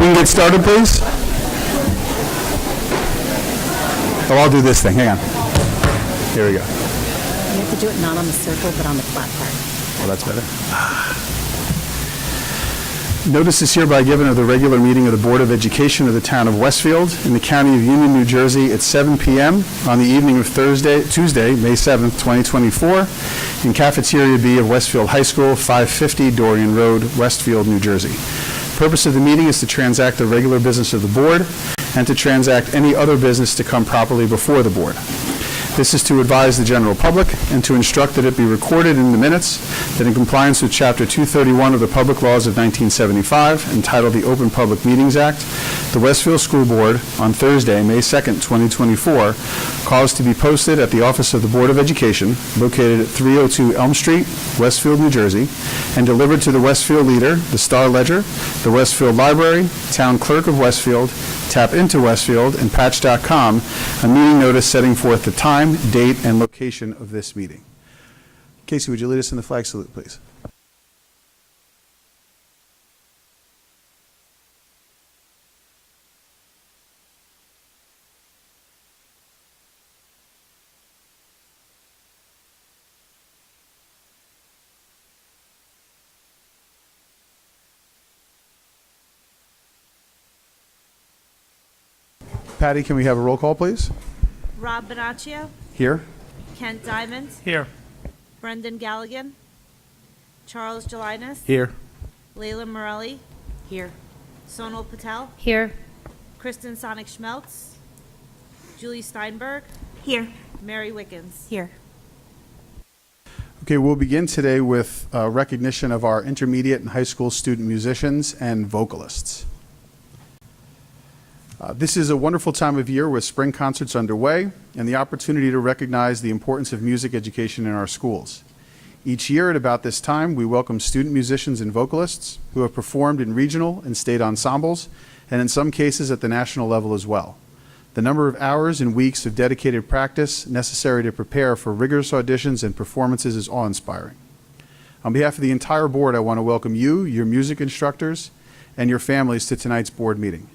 we can get started, please? Oh, I'll do this thing. Hang on. Here we go. You have to do it not on the circle, but on the flat part. Well, that's better. Notice is hereby given of the regular meeting of the Board of Education of the Town of Westfield in the County of Union, New Jersey at 7 p.m. on the evening of Tuesday, May 7th, 2024, in Cafeteria B of Westfield High School, 550 Dorian Road, Westfield, New Jersey. The purpose of the meeting is to transact the regular business of the Board and to transact any other business to come properly before the Board. This is to advise the general public and to instruct that it be recorded in the minutes that in compliance with Chapter 231 of the Public Laws of 1975, entitled the Open Public Meetings Act, the Westfield School Board on Thursday, May 2nd, 2024, caused to be posted at the office of the Board of Education, located at 302 Elm Street, Westfield, New Jersey, and delivered to the Westfield Leader, the Star Ledger, the Westfield Library, Town Clerk of Westfield, Tap Into Westfield, and Patch.com, a meeting notice setting forth the time, date, and location of this meeting. Casey, would you lead us in the flag salute, please? Patty, can we have a roll call, please? Rob Bonaccio, Here. Kent Diamond, Here. Brendan Galligan, Charles Gelinas, Here. Layla Morelli, Here. Sonal Patel, Here. Kristen Sonic Schmeltz, Julie Steinberg, Here. Mary Wickens. Here. Okay, we'll begin today with recognition of our intermediate and high school student musicians and vocalists. This is a wonderful time of year with spring concerts underway and the opportunity to recognize the importance of music education in our schools. Each year at about this time, we welcome student musicians and vocalists who have performed in regional and state ensembles, and in some cases at the national level as well. The number of hours and weeks of dedicated practice necessary to prepare for rigorous auditions and performances is awe-inspiring. On behalf of the entire board, I want to welcome you, your music instructors, and your families to tonight's board meeting.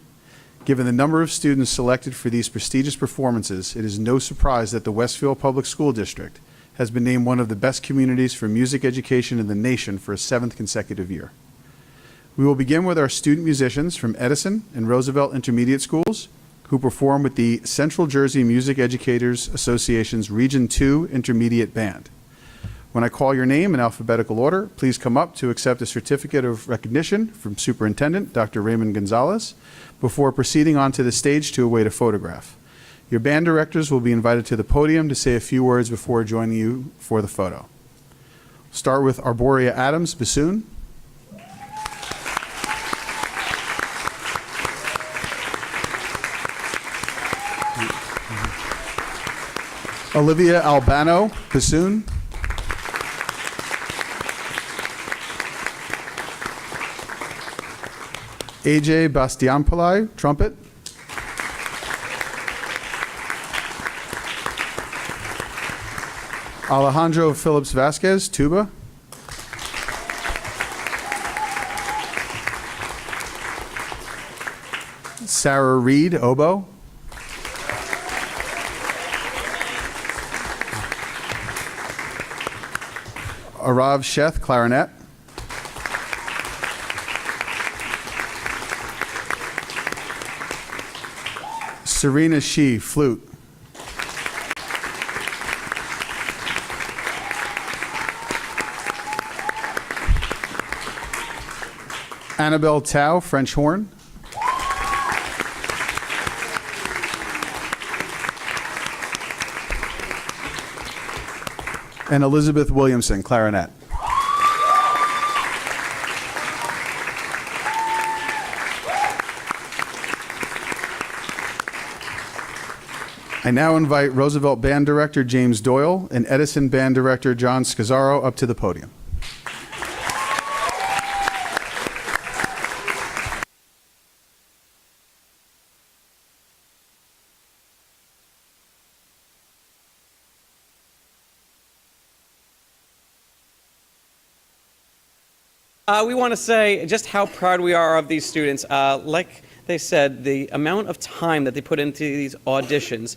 Given the number of students selected for these prestigious performances, it is no surprise that the Westfield Public School District has been named one of the best communities for music education in the nation for a 7th consecutive year. We will begin with our student musicians from Edison and Roosevelt Intermediate Schools, who perform with the Central Jersey Music Educators Association's Region 2 Intermediate Band. When I call your name in alphabetical order, please come up to accept a certificate of recognition from Superintendent Dr. Raymond Gonzalez before proceeding onto the stage to await a photograph. Your band directors will be invited to the podium to say a few words before joining you for the photo. Start with Arborea Adams, bassoon. Olivia Albano, bassoon. AJ Bastianpalai, trumpet. Alejandro Phillips Vasquez, tuba. Sarah Reed, oboe. Arav Sheth, clarinet. Serena Shee, flute. Annabelle Tao, French horn. And Elizabeth Williamson, clarinet. I now invite Roosevelt Band Director James Doyle and Edison Band Director John Scazzaro up to the podium. We want to say just how proud we are of these students. Like they said, the amount of time that they put into these auditions,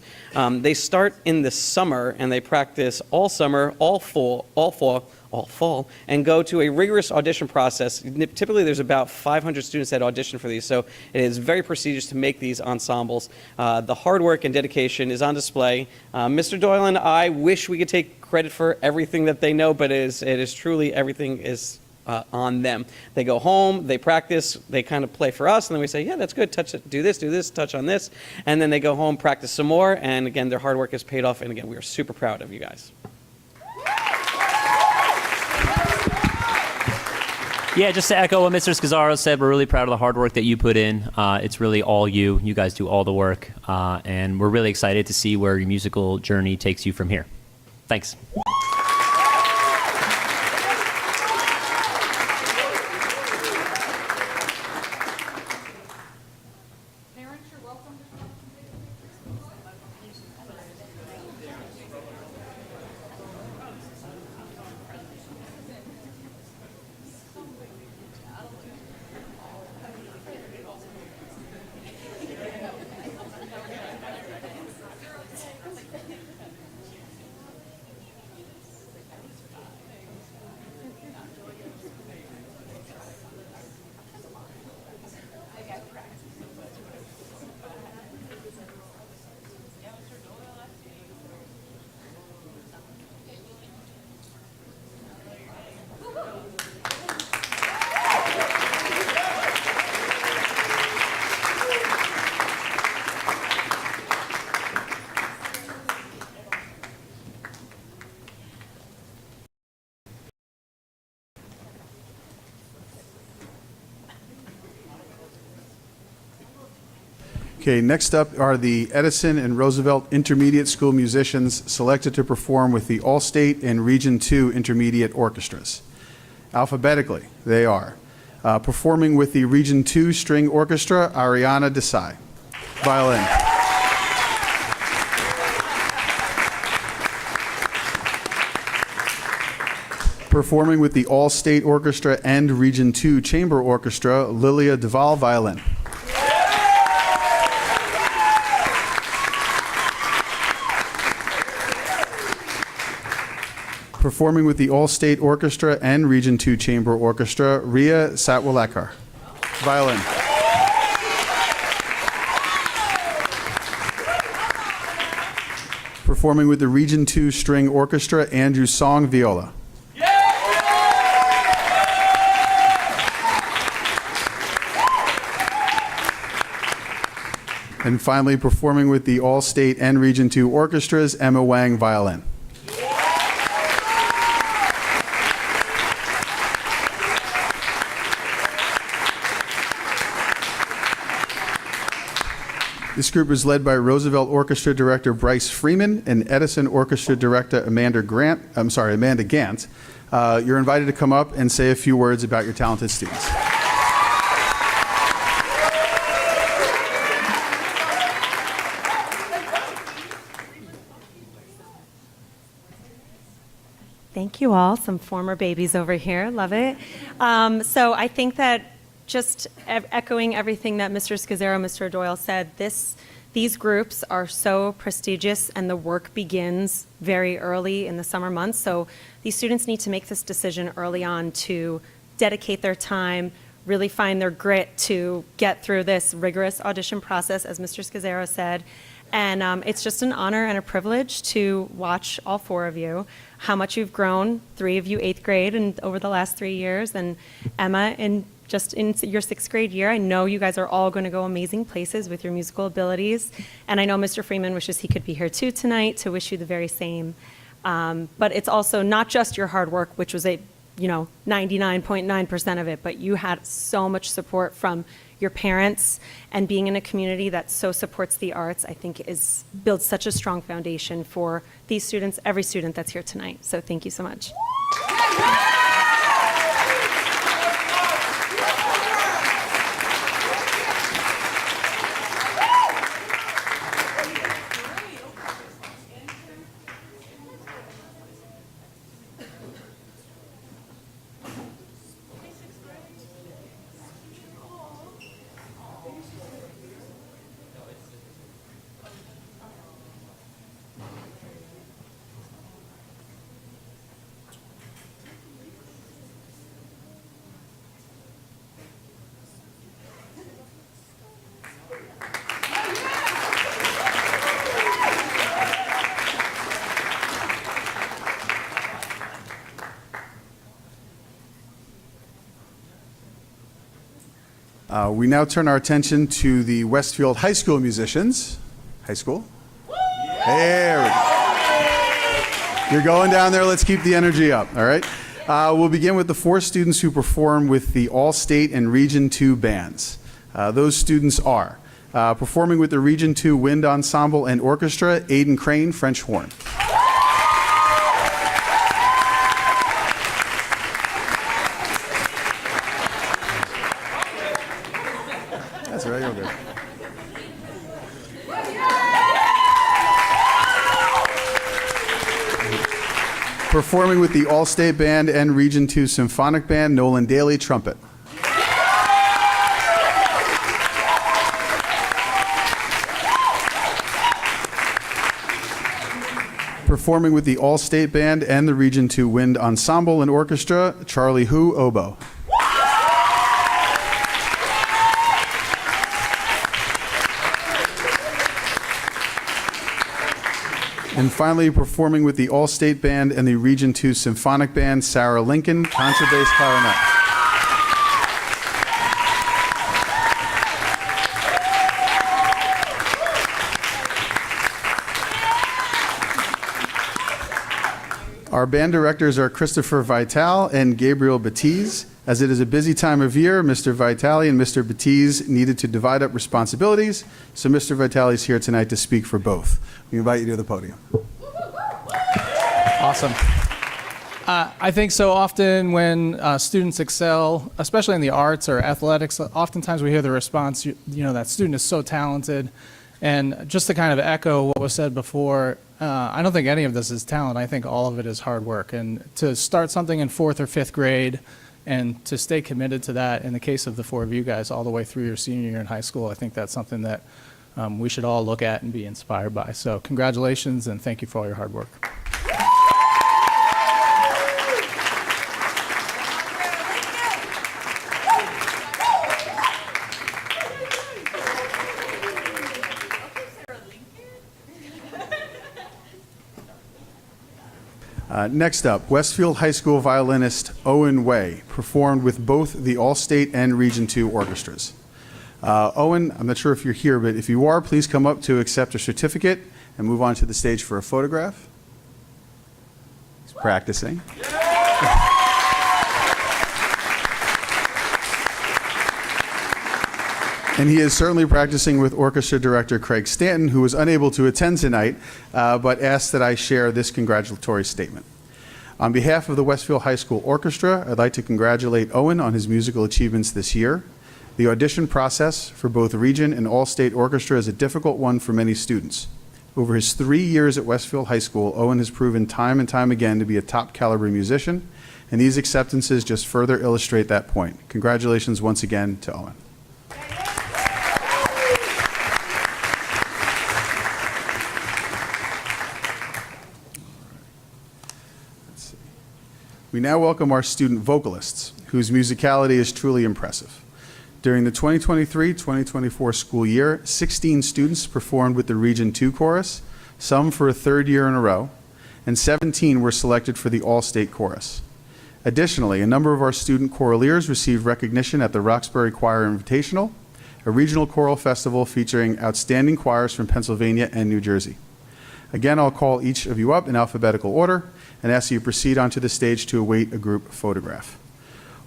they start in the summer and they practice all summer, all fall, and go to a rigorous audition process. Typically, there's about 500 students that audition for these, so it is very prestigious to make these ensembles. The hard work and dedication is on display. Mr. Doyle and I wish we could take credit for everything that they know, but it is truly everything is on them. They go home, they practice, they kind of play for us, and then we say, yeah, that's good, touch it, do this, touch on this, and then they go home, practice some more, and again, their hard work is paid off, and again, we are super proud of you guys. Yeah, just to echo what Mr. Scazzaro said, we're really proud of the hard work that you put in. It's really all you. You guys do all the work, and we're really excited to see where your musical journey takes you from here. Thanks. Okay, next up are the Edison and Roosevelt Intermediate School musicians selected to perform with the All-State and Region 2 Intermediate Orchestras. Alphabetically, they are performing with the Region 2 String Orchestra, Ariana Desai, violin. Performing with the All-State Orchestra and Region 2 Chamber Orchestra, Lilia Duval, violin. Performing with the All-State Orchestra and Region 2 Chamber Orchestra, Ria Satwalekar, violin. Performing with the Region 2 String Orchestra, Andrew Song, viola. And finally, performing with the All-State and Region 2 Orchestras, Emma Wang, violin. This group is led by Roosevelt Orchestra Director Bryce Freeman and Edison Orchestra Director Amanda Gant. You're invited to come up and say a few words about your talented students. Thank you all. Some former babies over here. Love it. So I think that just echoing everything that Mr. Scazzaro, Mr. Doyle said, these groups are so prestigious and the work begins very early in the summer months. So these students need to make this decision early on to dedicate their time, really find their grit to get through this rigorous audition process, as Mr. Scazzaro said. And it's just an honor and a privilege to watch all four of you, how much you've grown, 3 of you 8th grade and over the last 3 years, and Emma just in your 6th grade year. I know you guys are all going to go amazing places with your musical abilities. And I know Mr. Freeman wishes he could be here too tonight to wish you the very same. But it's also not just your hard work, which was 99.9% of it, but you had so much support from your parents, and being in a community that so supports the arts, I think builds such a strong foundation for these students, every student that's here tonight. So thank you so much. We now turn our attention to the Westfield High School musicians. High school? There we go. You're going down there. Let's keep the energy up, all right? We'll begin with the 4 students who perform with the All-State and Region 2 bands. Those students are performing with the Region 2 Wind Ensemble and Orchestra, Aiden Crane, French horn. That's right, you're good. Performing with the All-State Band and Region 2 Symphonic Band, Nolan Daly, trumpet. Performing with the All-State Band and the Region 2 Wind Ensemble and Orchestra, Charlie Hu, oboe. And finally, performing with the All-State Band and the Region 2 Symphonic Band, Sarah Lincoln, contrabass clarinet. Our band directors are Christopher Vital and Gabriel Batiz. As it is a busy time of year, Mr. Vitale and Mr. Batiz needed to divide up responsibilities, so Mr. Vitale is here tonight to speak for both. We invite you to the podium. Awesome. I think so often when students excel, especially in the arts or athletics, oftentimes we hear the response, that student is so talented. And just to kind of echo what was said before, I don't think any of this is talent. I think all of it is hard work. And to start something in 4th or 5th grade and to stay committed to that, in the case of the 4 of you guys, all the way through your senior year in high school, I think that's something that we should all look at and be inspired by. So congratulations and thank you for all your hard work. Next up, Westfield High School violinist Owen Way performed with both the All-State and Region 2 orchestras. Owen, I'm not sure if you're here, but if you are, please come up to accept a certificate and move on to the stage for a photograph. He's practicing. And he is certainly practicing with orchestra director Craig Stanton, who was unable to attend tonight, but asked that I share this congratulatory statement. On behalf of the Westfield High School Orchestra, I'd like to congratulate Owen on his musical achievements this year. The audition process for both Region and All-State Orchestra is a difficult one for many students. Over his 3 years at Westfield High School, Owen has proven time and time again to be a top caliber musician, and these acceptances just further illustrate that point. Congratulations once again to Owen. We now welcome our student vocalists, whose musicality is truly impressive. During the 2023-2024 school year, 16 students performed with the Region 2 chorus, some for a 3rd year in a row, and 17 were selected for the All-State chorus. Additionally, a number of our student choraleers received recognition at the Roxbury Choir Invitational, a regional choral festival featuring outstanding choirs from Pennsylvania and New Jersey. Again, I'll call each of you up in alphabetical order and ask you to proceed onto the stage to await a group photograph.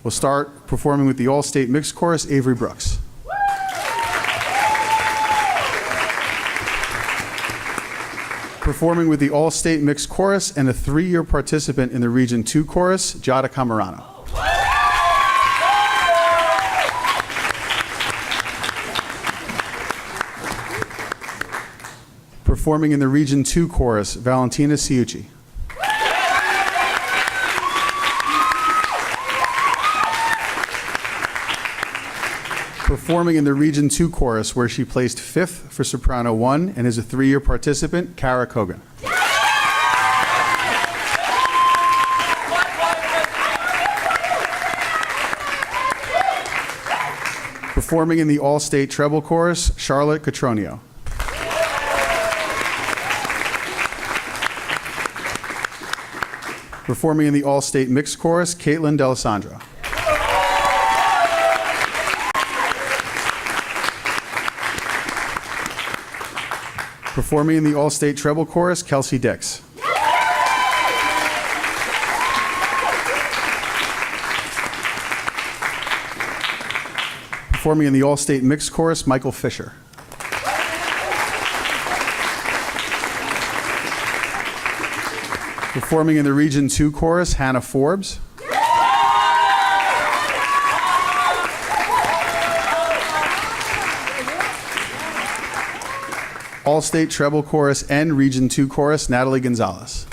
We'll start performing with the All-State Mixed Chorus, Avery Brooks. Performing with the All-State Mixed Chorus and a 3-year participant in the Region 2 Chorus, Jada Camarano. Performing in the Region 2 Chorus, Valentina Ciucci. Performing in the Region 2 Chorus, where she placed 5th for Soprano 1 and is a 3-year participant, Kara Kogan. Performing in the All-State Treble Chorus, Charlotte Catronio. Performing in the All-State Mixed Chorus, Caitlin D'Alessandro. Performing in the All-State Treble Chorus, Kelsey Dix. Performing in the All-State Mixed Chorus, Michael Fisher. Performing in the Region 2 Chorus, Hannah Forbes. All-State Treble Chorus and Region 2 Chorus, Natalie Gonzalez.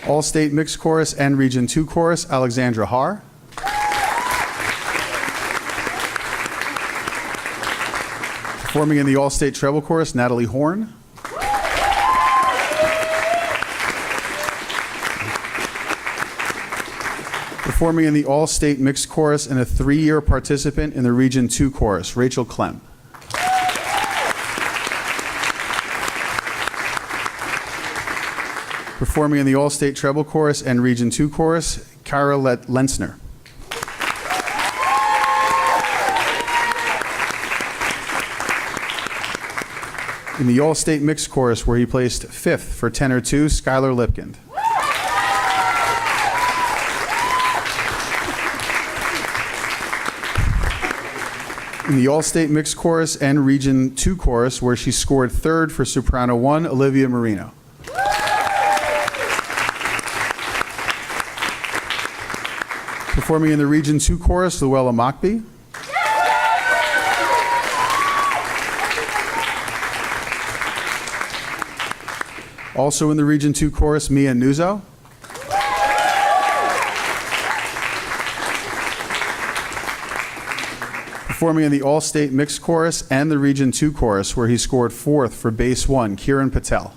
All-State Mixed Chorus and Region 2 Chorus, Alexandra Haar. Performing in the All-State Treble Chorus, Natalie Horn. Performing in the All-State Mixed Chorus and a 3-year participant in the Region 2 Chorus, Rachel Clem. Performing in the All-State Treble Chorus and Region 2 Chorus, Kyra Lensner. In the All-State Mixed Chorus, where he placed 5th for Tenor 2, Skylar Lipkind. In the All-State Mixed Chorus and Region 2 Chorus, where she scored 3rd for Soprano 1, Olivia Marino. Performing in the Region 2 Chorus, Luella Mockbee. Also in the Region 2 Chorus, Mia Nuzzo. Performing in the All-State Mixed Chorus and the Region 2 Chorus, where he scored 4th for Bass 1, Kieran Patel.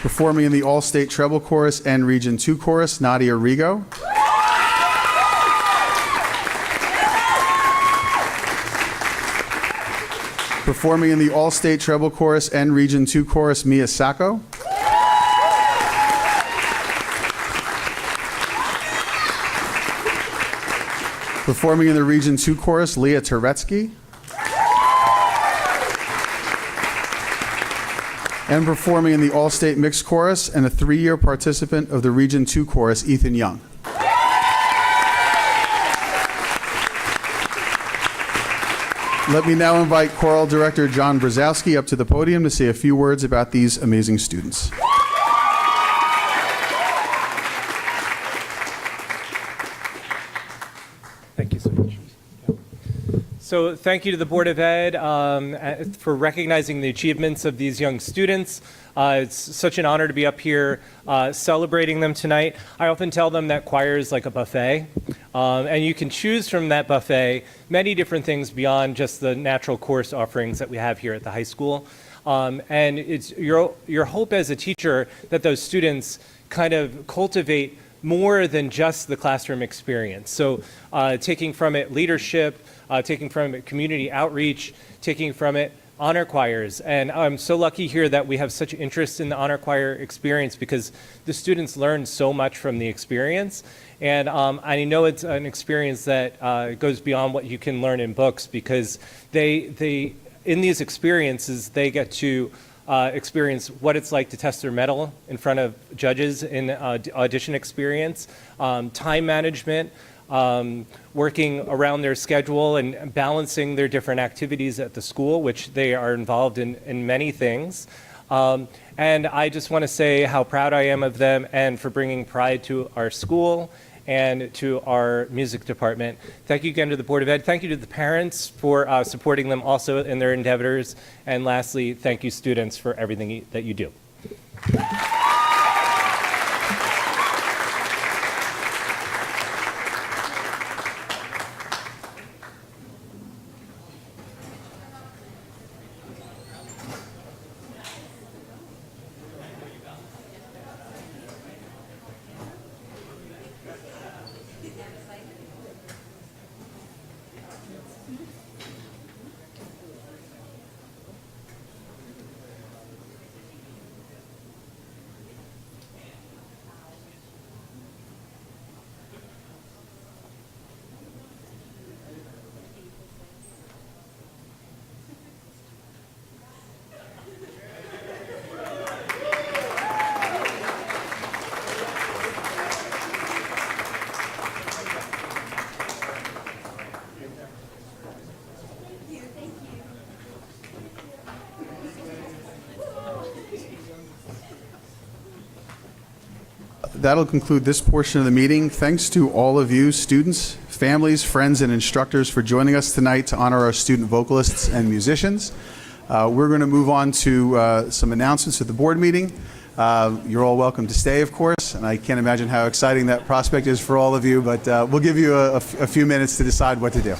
Performing in the All-State Treble Chorus and Region 2 Chorus, Nadia Rigo. Performing in the All-State Treble Chorus and Region 2 Chorus, Mia Sacco. Performing in the Region 2 Chorus, Leah Turetsky. And performing in the All-State Mixed Chorus and a 3-year participant of the Region 2 Chorus, Ethan Young. Let me now invite Choral Director John Brzezowski up to the podium to say a few words about these amazing students. Thank you so much. So thank you to the Board of Ed for recognizing the achievements of these young students. It's such an honor to be up here celebrating them tonight. I often tell them that choir is like a buffet, and you can choose from that buffet many different things beyond just the natural course offerings that we have here at the high school. And it's your hope as a teacher that those students kind of cultivate more than just the classroom experience. So taking from it leadership, taking from it community outreach, taking from it honor choirs. And I'm so lucky here that we have such interest in the honor choir experience because the students learn so much from the experience. And I know it's an experience that goes beyond what you can learn in books because they in these experiences, they get to experience what it's like to test their mettle in front of judges in audition experience, time management, working around their schedule and balancing their different activities at the school, which they are involved in many things. And I just want to say how proud I am of them and for bringing pride to our school and to our music department. Thank you again to the Board of Ed. Thank you to the parents for supporting them also in their endeavors. And lastly, thank you students for everything that you do. that'll conclude this portion of the meeting. Thanks to all of you, students, families, friends, and instructors for joining us tonight to honor our student vocalists and musicians. We're going to move on to some announcements at the board meeting. You're all welcome to stay, of course, and I can't imagine how exciting that prospect is for all of you, but we'll give you a few minutes to decide what to do.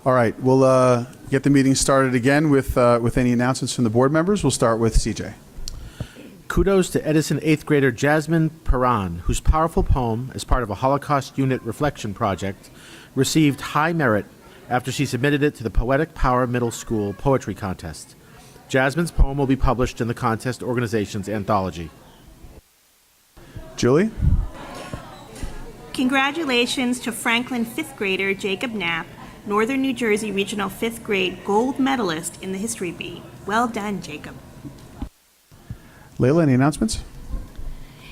All right, we'll get the meeting started again with any announcements from the board members. We'll start with CJ. Kudos to Edison 8th grader Jasmine Perron, whose powerful poem, as part of a Holocaust Unit reflection project, received high merit after she submitted it to the Poetic Power Middle School Poetry Contest. Jasmine's poem will be published in the contest organization's anthology. Julie? Congratulations to Franklin 5th grader Jacob Knapp, Northern New Jersey Regional 5th grade gold medalist in the History Bee. Well done, Jacob. Layla, any announcements?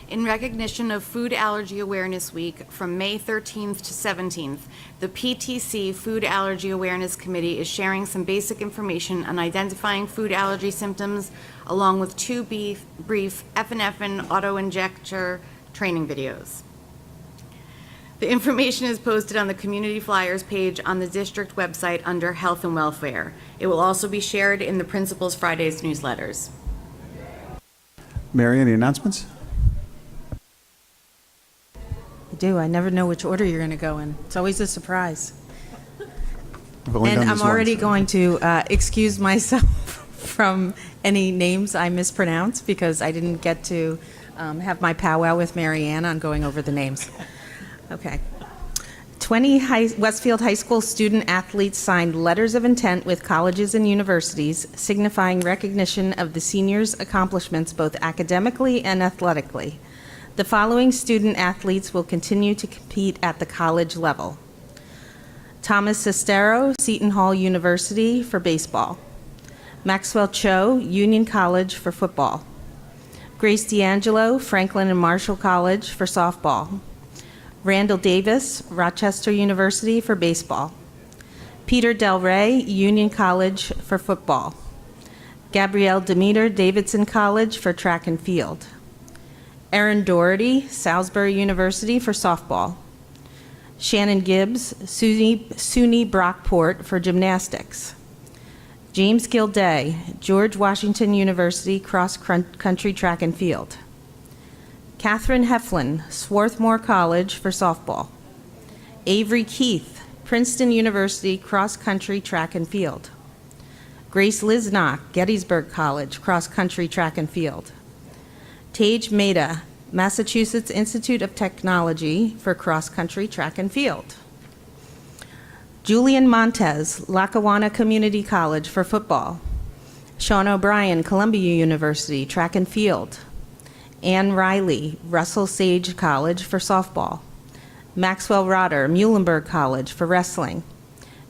In recognition of Food Allergy Awareness Week from May 13th to 17th, the PTC Food Allergy Awareness Committee is sharing some basic information on identifying food allergy symptoms, along with two brief epinephrine auto-injector training videos. The information is posted on the Community Flyers page on the district website under Health and Welfare. It will also be shared in the Principals Fridays newsletters. Mary, any announcements? I do. I never know which order you're going to go in. It's always a surprise. We've only And done I'm this already once. going to excuse myself from any names I mispronounce because I didn't get to have my powwow with Mary Ann on going over the names. Okay. 20 Westfield High School student athletes signed letters of intent with colleges and universities signifying recognition of the seniors' accomplishments both academically and athletically. The following student athletes will continue to compete at the college level. Thomas Sestero, Seton Hall University for baseball. Maxwell Cho, Union College for football. Grace D'Angelo, Franklin and Marshall College for softball. Randall Davis, Rochester University for baseball. Peter Del Rey, Union College for football. Gabrielle Demeter, Davidson College for track and field. Erin Doherty, Salisbury University for softball. Shannon Gibbs, SUNY Brockport for gymnastics. James Gilday, George Washington University cross-country track and field. Catherine Heflin, Swarthmore College for softball. Avery Keith, Princeton University cross-country track and field. Grace Lisnock, Gettysburg College cross-country track and field. Tage Mehta, Massachusetts Institute of Technology for cross-country track and field. Julian Montez, Lackawanna Community College for football. Sean O'Brien, Columbia University track and field. Ann Riley, Russell Sage College for softball. Maxwell Rotter, Muhlenberg College for wrestling.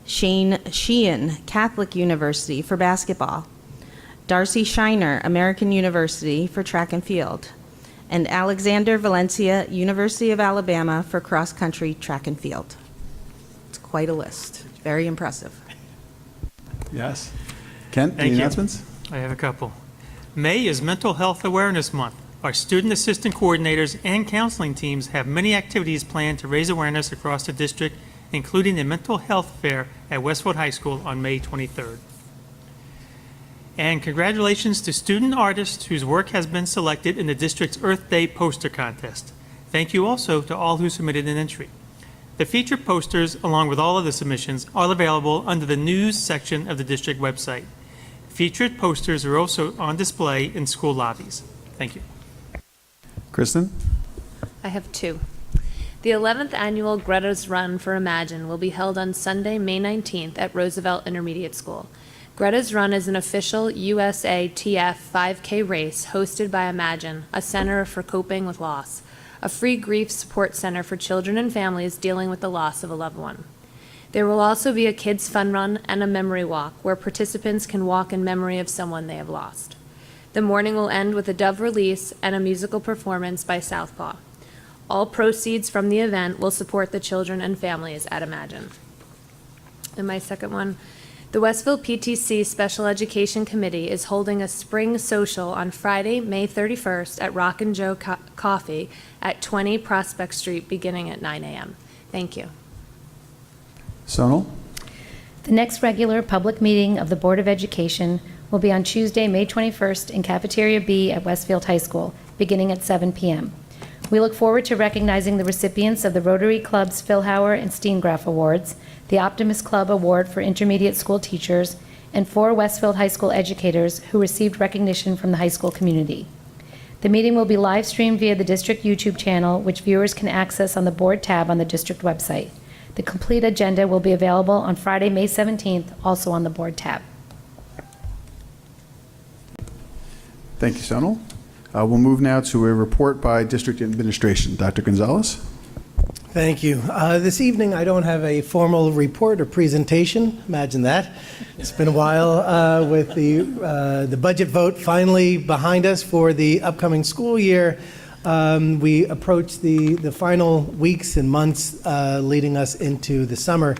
Shane Sheehan, Catholic University for basketball. Darcy Shiner, American University for track and field. And Alexander Valencia, University of Alabama for cross-country track and field. It's quite a list. Very impressive. Yes. Kent, Thank any you. announcements? I have a couple. May is Mental Health Awareness Month. Our student assistant coordinators and counseling teams have many activities planned to raise awareness across the district, including the Mental Health Fair at Westfield High School on May 23rd. And congratulations to student artists whose work has been selected in the district's Earth Day poster contest. Thank you also to all who submitted an entry. The featured posters, along with all of the submissions, are available under the news section of the district website. Featured posters are also on display in school lobbies. Thank you. Kristen? I have two. The 11th annual Greta's Run for Imagine will be held on Sunday, May 19th at Roosevelt Intermediate School. Greta's Run is an official USATF 5K race hosted by Imagine, a center for coping with loss, a free grief support center for children and families dealing with the loss of a loved one. There will also be a kids' fun run and a memory walk where participants can walk in memory of someone they have lost. The morning will end with a dove release and a musical performance by Southpaw. All proceeds from the event will support the children and families at Imagine. And my second one, the Westfield PTC Special Education Committee is holding a spring social on Friday, May 31st at Rock and Joe Coffee at 20 Prospect Street beginning at 9 a.m. Thank you. Sonal? The next regular public meeting of the Board of Education will be on Tuesday, May 21st in Cafeteria B at Westfield High School, beginning at 7 p.m. We look forward to recognizing the recipients of the Rotary Club's Philhauer and Steengraff Awards, the Optimist Club Award for Intermediate School Teachers, and 4 Westfield High School educators who received recognition from the high school community. The meeting will be live streamed via the district YouTube channel, which viewers can access on the board tab on the district website. The complete agenda will be available on Friday, May 17th, also on the board tab. Thank you, Sonal. We'll move now to a report by District Administration. Dr. Gonzalez? Thank you. This evening, I don't have a formal report or presentation. Imagine that. It's been a while with the budget vote finally behind us for the upcoming school year. We approach the final weeks and months leading us into the summer.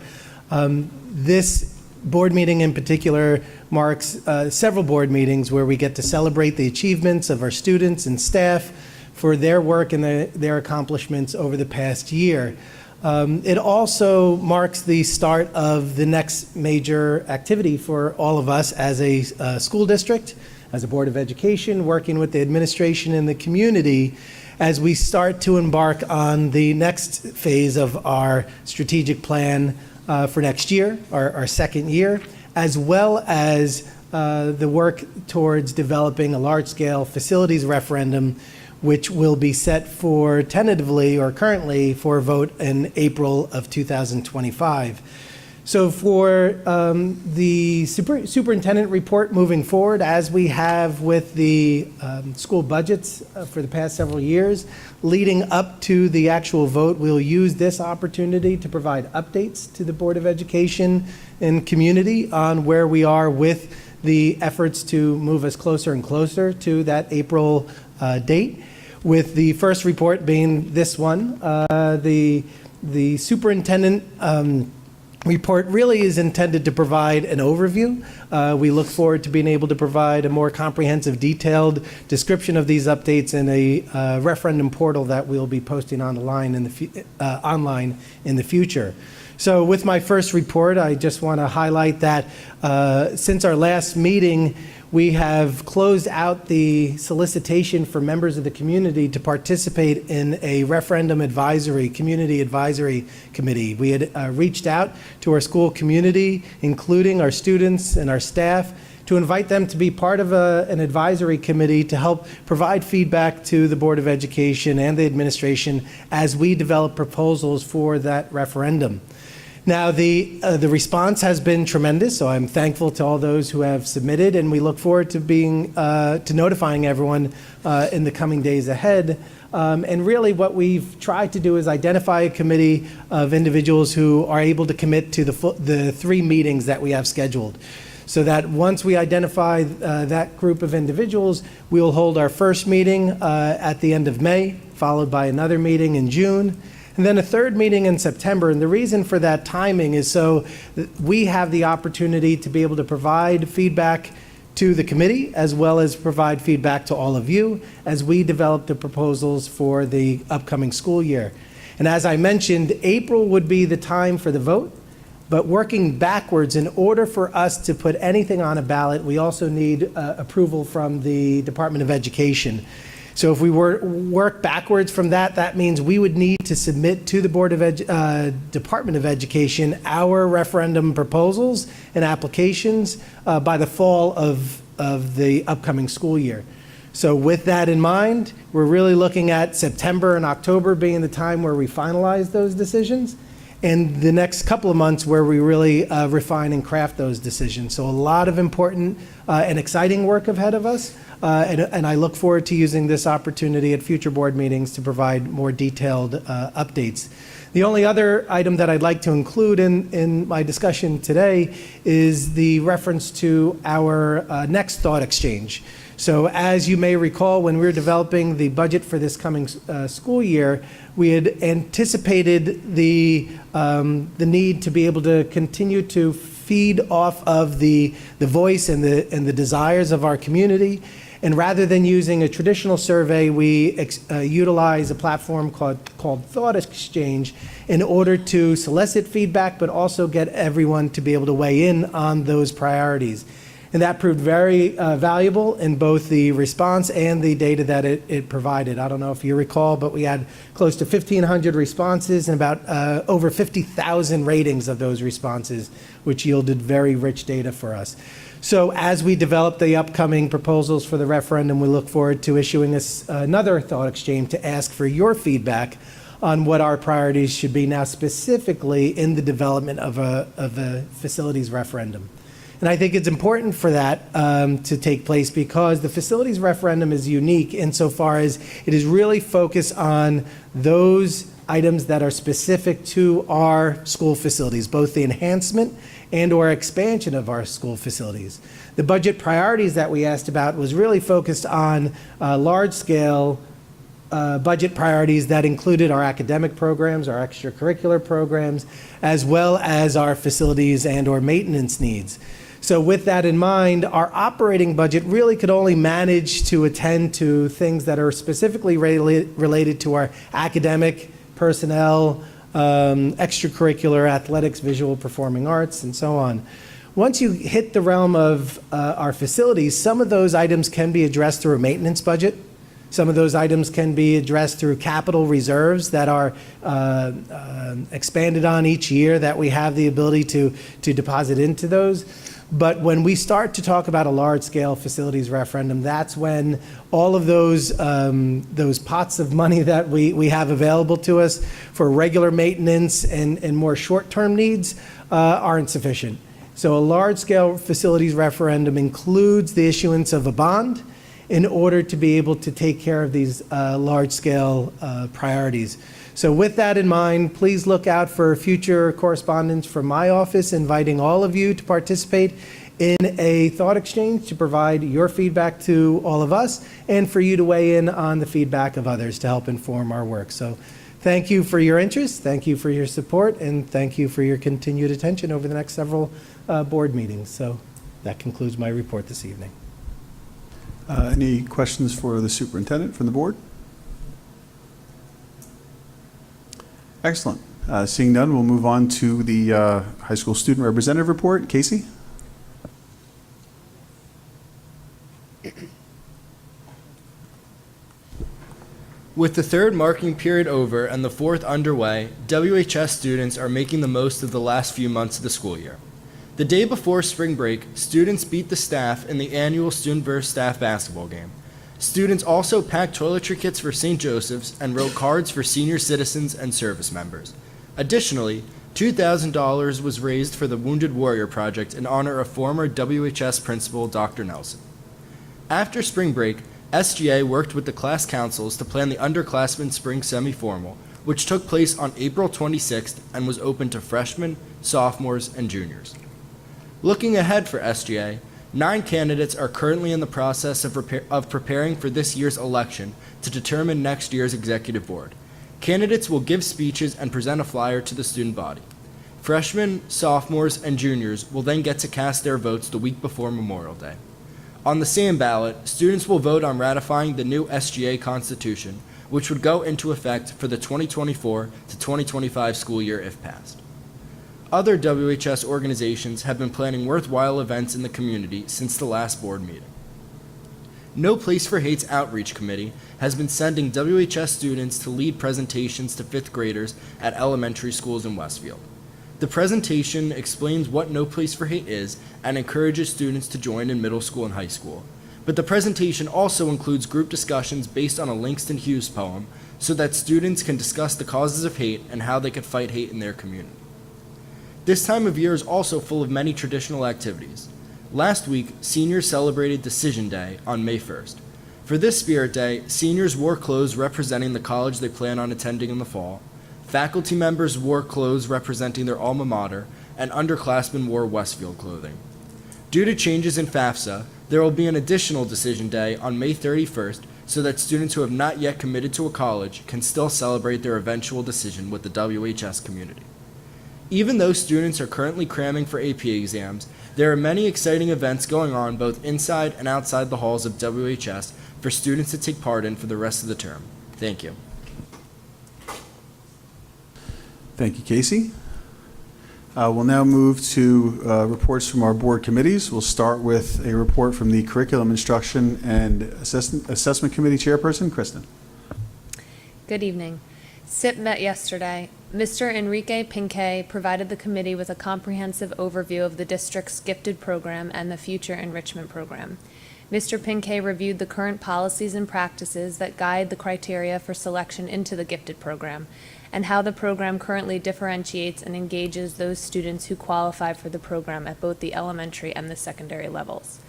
This board meeting in particular marks several board meetings where we get to celebrate the achievements of our students and staff for their work and their accomplishments over the past year. It also marks the start of the next major activity for all of us as a school district, as a Board of Education, working with the administration and the community as we start to embark on the next phase of our strategic plan for next year, our second year, as well as the work towards developing a large-scale facilities referendum, which will be set for tentatively or currently for a vote in April of 2025. So for the superintendent report moving forward, as we have with the school budgets for the past several years, leading up to the actual vote, we'll use this opportunity to provide updates to the Board of Education and community on where we are with the efforts to move us closer and closer to that April date, with the first report being this one. The superintendent report really is intended to provide an overview. We look forward to being able to provide a more comprehensive, detailed description of these updates in a referendum portal that we'll be posting online in the future. So with my first report, I just want to highlight that since our last meeting, we have closed out the solicitation for members of the community to participate in a referendum community advisory committee. We had reached out to our school community, including our students and our staff, to invite them to be part of an advisory committee to help provide feedback to the Board of Education and the administration as we develop proposals for that referendum. Now, the response has been tremendous, so I'm thankful to all those who have submitted, and we look forward to to notifying everyone in the coming days ahead. And really what we've tried to do is identify a committee of individuals who are able to commit to the 3 meetings that we have scheduled. So that once we identify that group of individuals, we will hold our first meeting at the end of May, followed by another meeting in June, and then a third meeting in September. And the reason for that timing is so that we have the opportunity to be able to provide feedback to the committee, as well as provide feedback to all of you as we develop the proposals for the upcoming school year. And as I mentioned, April would be the time for the vote, but working backwards, in order for us to put anything on a ballot, we also need approval from the Department of Education. So if we work backwards from that, that means we would need to submit to the Department of Education our referendum proposals and applications by the fall of the upcoming school year. So with that in mind, we're really looking at September and October being the time where we finalize those decisions, and the next couple of months where we really refine and craft those decisions. So a lot of important and exciting work ahead of us. And I look forward to using this opportunity at future board meetings to provide more detailed updates. The only other item that I'd like to include in my discussion today is the reference to our next thought exchange. So as you may recall, when we were developing the budget for this coming school year, we had anticipated the need to be able to continue to feed off of the voice and the desires of our community. And rather than using a traditional survey, we utilize a platform called Thought Exchange in order to solicit feedback, but also get everyone to be able to weigh in on those priorities. And that proved very valuable in both the response and the data that it provided. I don't know if you recall, but we had close to 1,500 responses and about over 50,000 ratings of those responses, which yielded very rich data for us. So as we develop the upcoming proposals for the referendum, we look forward to issuing another thought exchange to ask for your feedback on what our priorities should be now, specifically in the development of a facilities referendum. And I think it's important for that to take place because the facilities referendum is unique insofar as it is really focused on those items that are specific to our school facilities, both the enhancement and or expansion of our school facilities. The budget priorities that we asked about was really focused on large-scale budget priorities that included our academic programs, our extracurricular programs, as well as our facilities and or maintenance needs. So with that in mind, our operating budget really could only manage to attend to things that are specifically related to our academic, personnel, extracurricular, athletics, visual performing arts, and so on. Once you hit the realm of our facilities, some of those items can be addressed through a maintenance budget. Some of those items can be addressed through capital reserves that are expanded on each year that we have the ability to deposit into those. But when we start to talk about a large-scale facilities referendum, that's when all of those pots of money that we have available to us for regular maintenance and more short-term needs aren't sufficient. So a large-scale facilities referendum includes the issuance of a bond in order to be able to take care of these large-scale priorities. So with that in mind, please look out for future correspondence from my office inviting all of you to participate in a thought exchange to provide your feedback to all of us and for you to weigh in on the feedback of others to help inform our work. So thank you for your interest, thank you for your support, and thank you for your continued attention over the next several board meetings. So that concludes my report this evening. Any questions for the superintendent from the board? Excellent. Seeing none, we'll move on to the high school student representative report. Casey? With the third marking period over and the fourth underway, WHS students are making the most of the last few months of the school year. The day before spring break, students beat the staff in the annual Student vs. Staff basketball game. Students also packed toiletry kits for St. Joseph's and wrote cards for senior citizens and service members. Additionally, $2,000 was raised for the Wounded Warrior Project in honor of former WHS principal Dr. Nelson. After spring break, SGA worked with the class councils to plan the underclassmen spring semi-formal, which took place on April 26th and was open to freshmen, sophomores, and juniors. Looking ahead for SGA, 9 candidates are currently in the process of preparing for this year's election to determine next year's executive board. Candidates will give speeches and present a flyer to the student body. Freshmen, sophomores, and juniors will then get to cast their votes the week before Memorial Day. On the same ballot, students will vote on ratifying the new SGA Constitution, which would go into effect for the 2024 to 2025 school year if passed. Other WHS organizations have been planning worthwhile events in the community since the last board meeting. No Place for Hate's Outreach Committee has been sending WHS students to lead presentations to 5th graders at elementary schools in Westfield. The presentation explains what No Place for Hate is and encourages students to join in middle school and high school. But the presentation also includes group discussions based on a Langston Hughes poem so that students can discuss the causes of hate and how they can fight hate in their community. This time of year is also full of many traditional activities. Last week, seniors celebrated Decision Day on May 1st. For this Spirit Day, seniors wore clothes representing the college they plan on attending in the fall, faculty members wore clothes representing their alma mater, and underclassmen wore Westfield clothing. Due to changes in FAFSA, there will be an additional Decision Day on May 31st so that students who have not yet committed to a college can still celebrate their eventual decision with the WHS community. Even though students are currently cramming for AP exams, there are many exciting events going on both inside and outside the halls of WHS for students to take part in for the rest of the term. Thank you. Thank you, Casey. We'll now move to reports from our board committees. We'll start with a report from the Curriculum Instruction and Assessment Committee Chairperson, Kristen. Good evening. SIP met yesterday. Mr. Enrique Pinque provided the committee with a comprehensive overview of the district's gifted program and the future enrichment program. Mr. Pinque reviewed the current policies and practices that guide the criteria for selection into the gifted program and how the program currently differentiates and engages those students who qualify for the program at both the elementary and the secondary levels.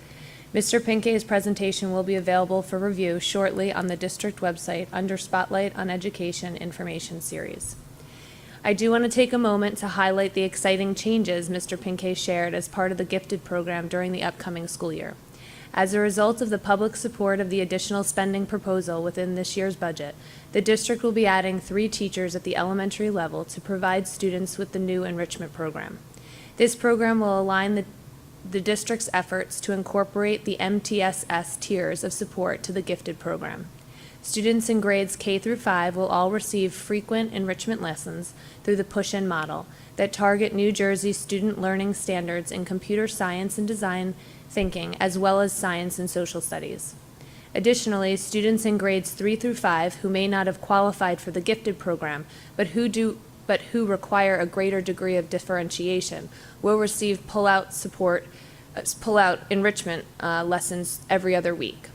Mr. Pinque's presentation will be available for review shortly on the district website under Spotlight on Education Information Series. I do want to take a moment to highlight the exciting changes Mr. Pinque shared as part of the gifted program during the upcoming school year. As a result of the public support of the additional spending proposal within this year's budget, the district will be adding 3 teachers at the elementary level to provide students with the new enrichment program. This program will align the district's efforts to incorporate the MTSS tiers of support to the gifted program. Students in grades K through 5 will all receive frequent enrichment lessons through the push-in model that target New Jersey student learning standards in computer science and design thinking, as well as science and social studies. Additionally, students in grades 3 through 5 who may not have qualified for the gifted program, but who require a greater degree of differentiation, will receive pull-out enrichment lessons every other week.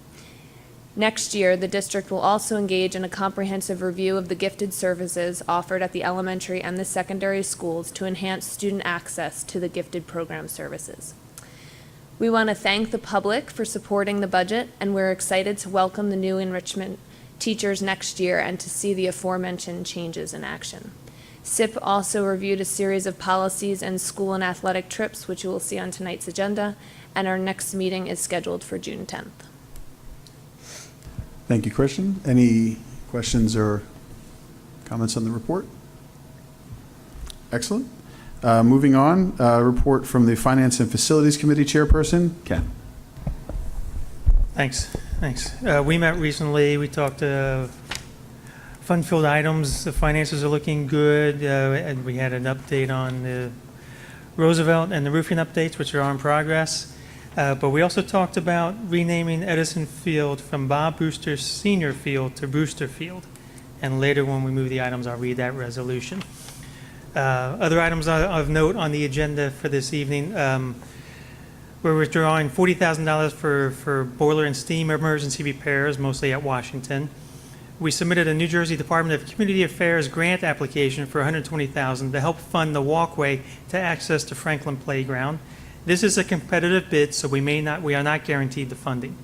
Next year, the district will also engage in a comprehensive review of the gifted services offered at the elementary and the secondary schools to enhance student access to the gifted program services. We want to thank the public for supporting the budget, and we're excited to welcome the new enrichment teachers next year and to see the aforementioned changes in action. SIP also reviewed a series of policies and school and athletic trips, which you will see on tonight's agenda, and our next meeting is scheduled for June 10th. Thank you, Christian. Any questions or comments on the report? Excellent. Moving on, report from the Finance and Facilities Committee Chairperson, Ken. Thanks. We met recently. We talked fun-filled items. The finances are looking good, and we had an update on the Roosevelt and the roofing updates, which are in progress. But we also talked about renaming Edison Field from Bob Brewster Senior Field to Brewster Field. And later, when we move the items, I'll read that resolution. Other items of note on the agenda for this evening, we're withdrawing $40,000 for boiler and steam emergency repairs, mostly at Washington. We submitted a New Jersey Department of Community Affairs grant application for $120,000 to help fund the walkway to access the Franklin Playground. This is a competitive bid, so we are not guaranteed the funding.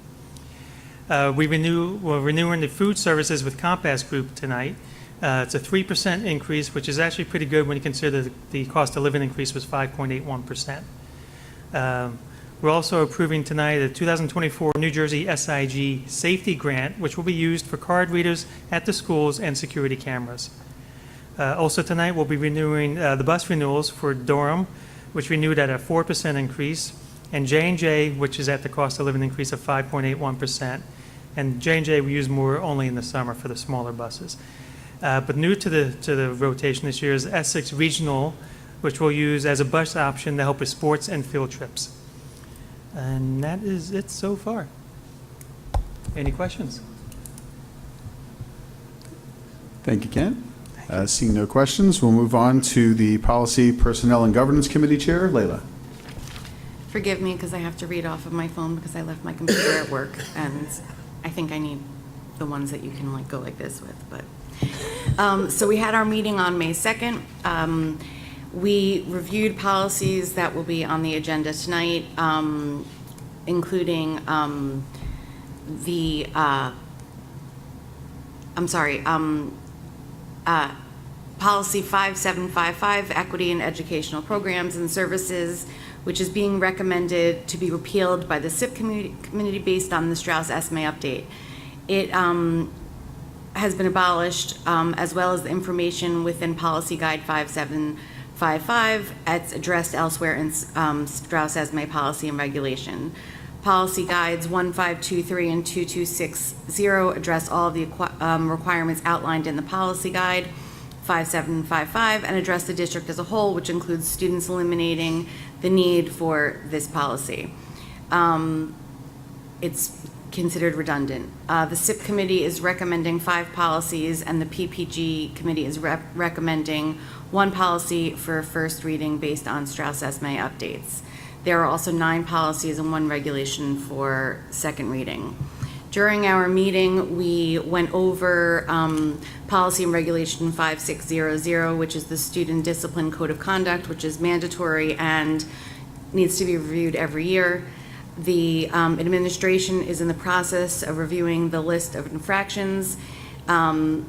We're renewing the food services with Compass Group tonight. It's a 3% increase, which is actually pretty good when you consider the cost of living increase was 5.81%. We're also approving tonight a 2024 New Jersey SIG safety grant, which will be used for card readers at the schools and security cameras. Also tonight, we'll be renewing the bus renewals for Durham, which renewed at a 4% increase, and J&J, which is at the cost of living increase of 5.81%. And J&J we use more only in the summer for the smaller buses. But new to the rotation this year is Essex Regional, which we'll use as a bus option to help with sports and field trips. And that is it so far. Any questions? Thank you, Ken. Seeing no questions, we'll move on to the Policy, Personnel, and Governance Committee Chair, Layla. Forgive me because I have to read off of my phone because I left my computer at work, and I think I need the ones that you can like go like this with. But so we had our meeting on May 2nd. We reviewed policies that will be on the agenda tonight, including Policy 5755, Equity in Educational Programs and Services, which is being recommended to be repealed by the SIP committee based on the Strauss-Esme update. It has been abolished, as well as the information within Policy Guide 5755. It's addressed elsewhere in Strauss-Esme policy and regulation. Policy Guides 1523 and 2260 address all of the requirements outlined in the Policy Guide 5755 and address the district as a whole, which includes students eliminating the need for this policy. It's considered redundant. The SIP committee is recommending 5 policies, and the PPG committee is recommending 1 policy for first reading based on Strauss-Esme updates. There are also 9 policies and 1 regulation for second reading. During our meeting, we went over policy and regulation 5600, which is the Student Discipline Code of Conduct, which is mandatory and needs to be reviewed every year. The administration is in the process of reviewing the list of infractions and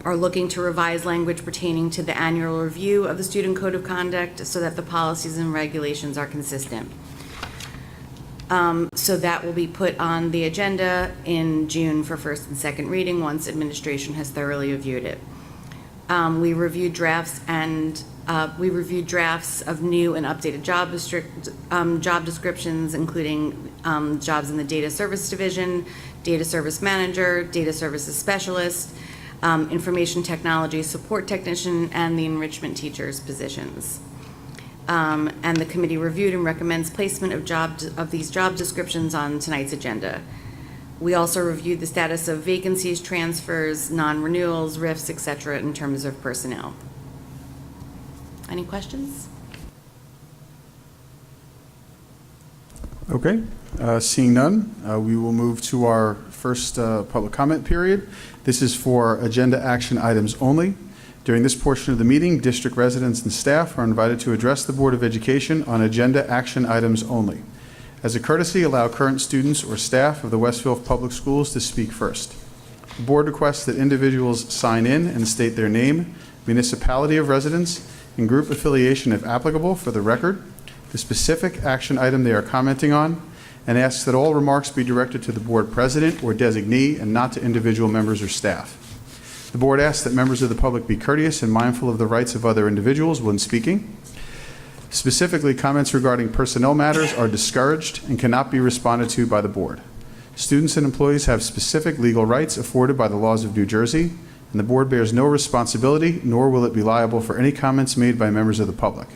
are looking to revise language pertaining to the annual review of the Student Code of Conduct so that the policies and regulations are consistent. So that will be put on the agenda in June for first and second reading once administration has thoroughly reviewed it. We reviewed drafts of new and updated job descriptions, including jobs in the Data Service Division, Data Service Manager, Data Services Specialist, Information Technology Support Technician, and the Enrichment Teachers positions. And the committee reviewed and recommends placement of these job descriptions on tonight's agenda. We also reviewed the status of vacancies, transfers, non-renewals, RIFs, et cetera, in terms of personnel. Any questions? Okay, seeing none, we will move to our first public comment period. This is for agenda action items only. During this portion of the meeting, district residents and staff are invited to address the Board of Education on agenda action items only. As a courtesy, allow current students or staff of the Westfield Public Schools to speak first. The board requests that individuals sign in and state their name, municipality of residence, and group affiliation if applicable for the record, the specific action item they are commenting on, and asks that all remarks be directed to the board president or designee and not to individual members or staff. The board asks that members of the public be courteous and mindful of the rights of other individuals when speaking. Specifically, comments regarding personnel matters are discouraged and cannot be responded to by the board. Students and employees have specific legal rights afforded by the laws of New Jersey, and the board bears no responsibility, nor will it be liable for any comments made by members of the public.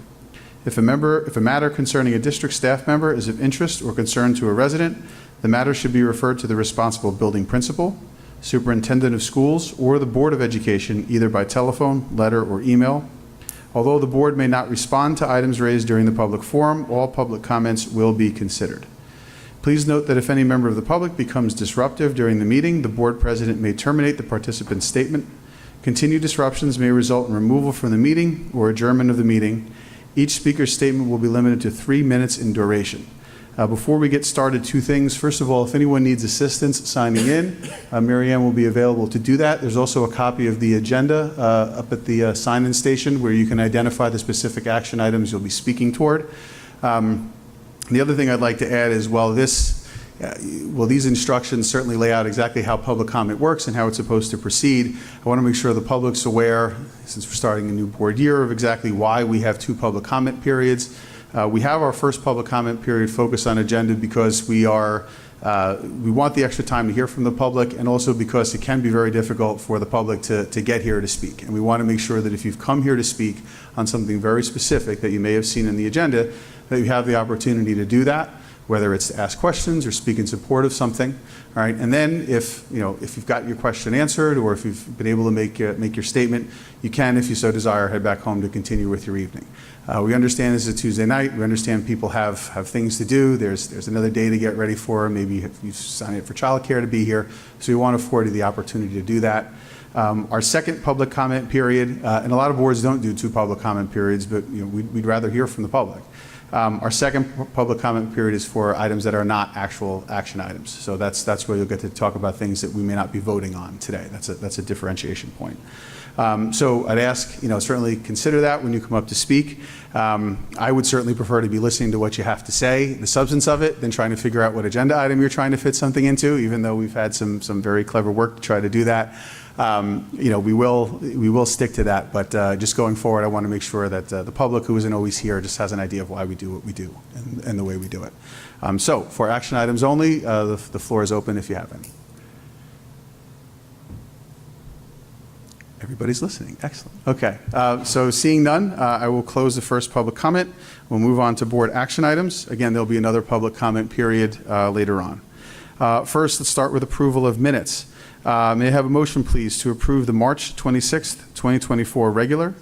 If a matter concerning a district staff member is of interest or concern to a resident, the matter should be referred to the responsible building principal, superintendent of schools, or the Board of Education, either by telephone, letter, or email. Although the board may not respond to items raised during the public forum, all public comments will be considered. Please note that if any member of the public becomes disruptive during the meeting, the board president may terminate the participant's statement. Continued disruptions may result in removal from the meeting or adjournment of the meeting. Each speaker's statement will be limited to 3 minutes in duration. Before we get started, 2 things. First of all, if anyone needs assistance signing in, Mary Ann will be available to do that. There's also a copy of the agenda up at the sign-in station where you can identify the specific action items you'll be speaking toward. The other thing I'd like to add is while these instructions certainly lay out exactly how public comment works and how it's supposed to proceed, I want to make sure the public's aware, since we're starting a new board year, of exactly why we have 2 public comment periods. We have our first public comment period focused on agenda because we want the extra time to hear from the public, and also because it can be very difficult for the public to get here to speak. And we want to make sure that if you've come here to speak on something very specific that you may have seen in the agenda, that you have the opportunity to do that, whether it's to ask questions or speak in support of something. All right, and then if you've got your question answered, or if you've been able to make your statement, you can, if you so desire, head back home to continue with your evening. We understand this is a Tuesday night. We understand people have things to do. There's another day to get ready for. Maybe you signed up for childcare to be here. So we want to afford you the opportunity to do that. Our second public comment period, and a lot of boards don't do 2 public comment periods, but we'd rather hear from the public. Our second public comment period is for items that are not actual action items. So that's where you'll get to talk about things that we may not be voting on today. That's a differentiation point. So I'd ask, certainly consider that when you come up to speak. I would certainly prefer to be listening to what you have to say, the substance of it, than trying to figure out what agenda item you're trying to fit something into, even though we've had some very clever work to try to do that. We will stick to that, but just going forward, I want to make sure that the public who isn't always here just has an idea of why we do what we do and the way we do it. So for action items only, the floor is open if you have any. Everybody's listening. Excellent. Okay. So seeing none, I will close the first public comment. We'll move on to board action items. Again, there'll be another public comment period later on. First, let's start with approval of minutes. May I have a motion, please, to approve the March 26th, 2024 regular,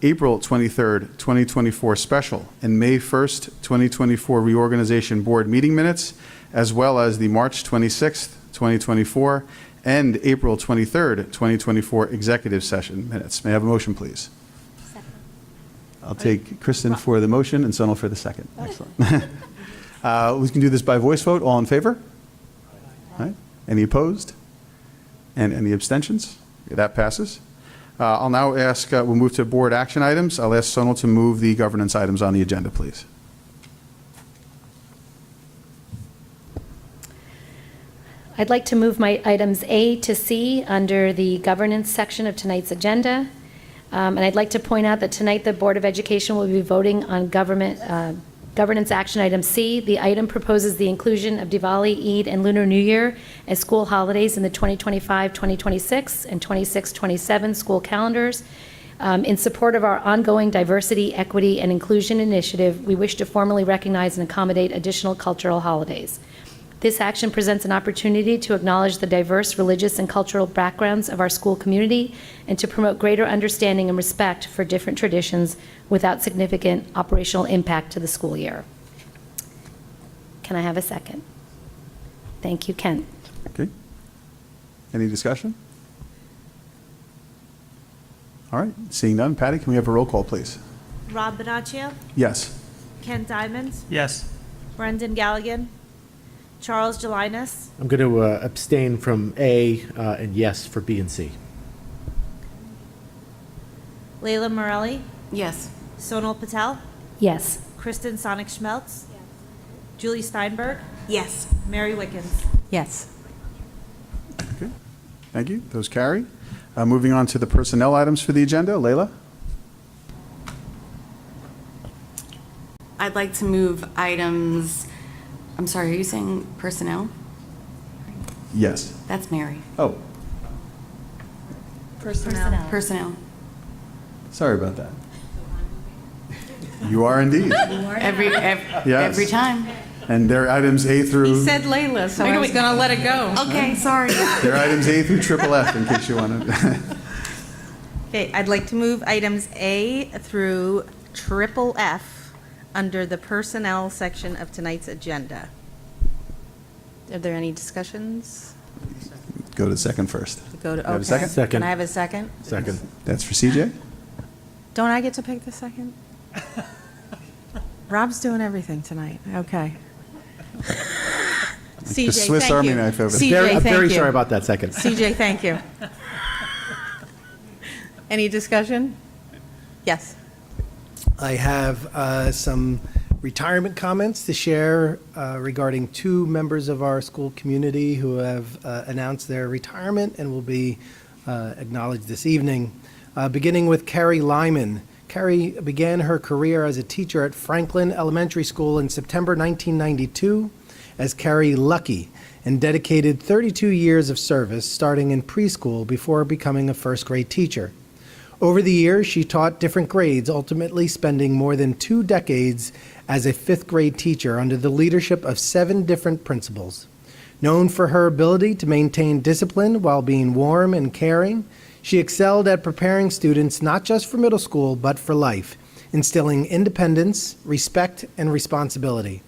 April 23rd, 2024 special, and May 1st, 2024 reorganization board meeting minutes, as well as the March 26th, 2024 and April 23rd, 2024 executive session minutes. May I have a motion, please? Second. I'll take Kristen for the motion and Sonal for the second. Excellent. We can do this by voice vote. All in favor? All right. Any opposed? And any abstentions? That passes. I'll now ask, we'll move to board action items. I'll ask Sonal to move the governance items on the agenda, please. I'd like to move my items A to C under the governance section of tonight's agenda. And I'd like to point out that tonight the Board of Education will be voting on governance action item C. The item proposes the inclusion of Diwali, Eid, and Lunar New Year as school holidays in the 2025-2026 and 26-27 school calendars. In support of our ongoing diversity, equity, and inclusion initiative, we wish to formally recognize and accommodate additional cultural holidays. This action presents an opportunity to acknowledge the diverse religious and cultural backgrounds of our school community and to promote greater understanding and respect for different traditions without significant operational impact to the school year. Can I have a second? Thank you, Kent. Okay. Any discussion? All right. Seeing none, Patty, can we have a roll call, please? Rob Bonaccio, Yes. Ken Diamond, Yes. Brendan Galligan, Charles Gelinas, I'm going to abstain from A and yes for B and C. Layla Morelli, Yes. Sonal Patel, Yes. Kristen Sonic-Schmeltz, Julie Steinberg, Yes. Mary Wickens. Yes. Okay. Thank you. Those carry. Moving on to the personnel items for the agenda. Layla? I'd like to move items, I'm sorry, are you saying personnel? Yes. That's Mary. Oh, Personnel. sorry about that. You are indeed. Every time. And they're items A through... He said Layla, so I was going to let it go. Okay, sorry. They're items A through triple F, in case you want to... Okay, I'd like to move items A through triple F under the personnel section of tonight's agenda. Are there any discussions? Go to second first. Go to, Have a okay. second? Second. Can I have a second? Second. That's for CJ? Don't I get to pick the second? Rob's doing everything tonight. Okay. CJ, The Swiss thank Army you. knife over CJ, there. I'm thank very you. sorry about that second. CJ, thank you. Any discussion? Yes. I have some retirement comments to share regarding two members of our school community who have announced their retirement and will be acknowledged this evening. Beginning with Carrie Lyman. Carrie began her career as a teacher at Franklin Elementary School in September 1992 as Carrie Lucky, and dedicated 32 years of service starting in preschool before becoming a first-grade teacher. Over the years, she taught different grades, ultimately spending more than 2 decades as a 5th-grade teacher under the leadership of 7 different principals. Known for her ability to maintain discipline while being warm and caring, she excelled at preparing students not just for middle school, but for life, instilling independence, respect, and responsibility.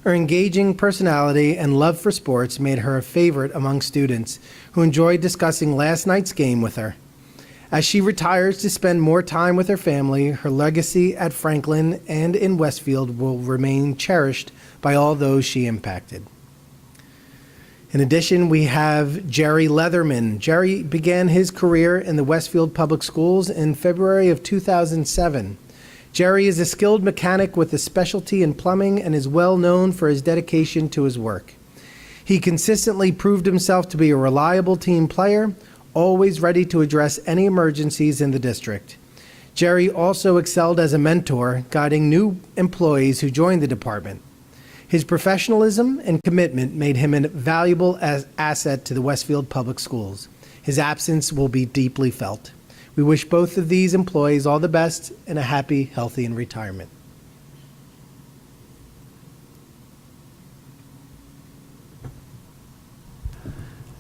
Her engaging personality and love for sports made her a favorite among students who enjoyed discussing last night's game with her. As she retires to spend more time with her family, her legacy at Franklin and in Westfield will remain cherished by all those she impacted. In addition, we have Jerry Leatherman. Jerry began his career in the Westfield Public Schools in February of 2007. Jerry is a skilled mechanic with a specialty in plumbing and is well known for his dedication to his work. He consistently proved himself to be a reliable team player, always ready to address any emergencies in the district. Jerry also excelled as a mentor, guiding new employees who joined the department. His professionalism and commitment made him a valuable asset to the Westfield Public Schools. His absence will be deeply felt. We wish both of these employees all the best and a happy, healthy retirement.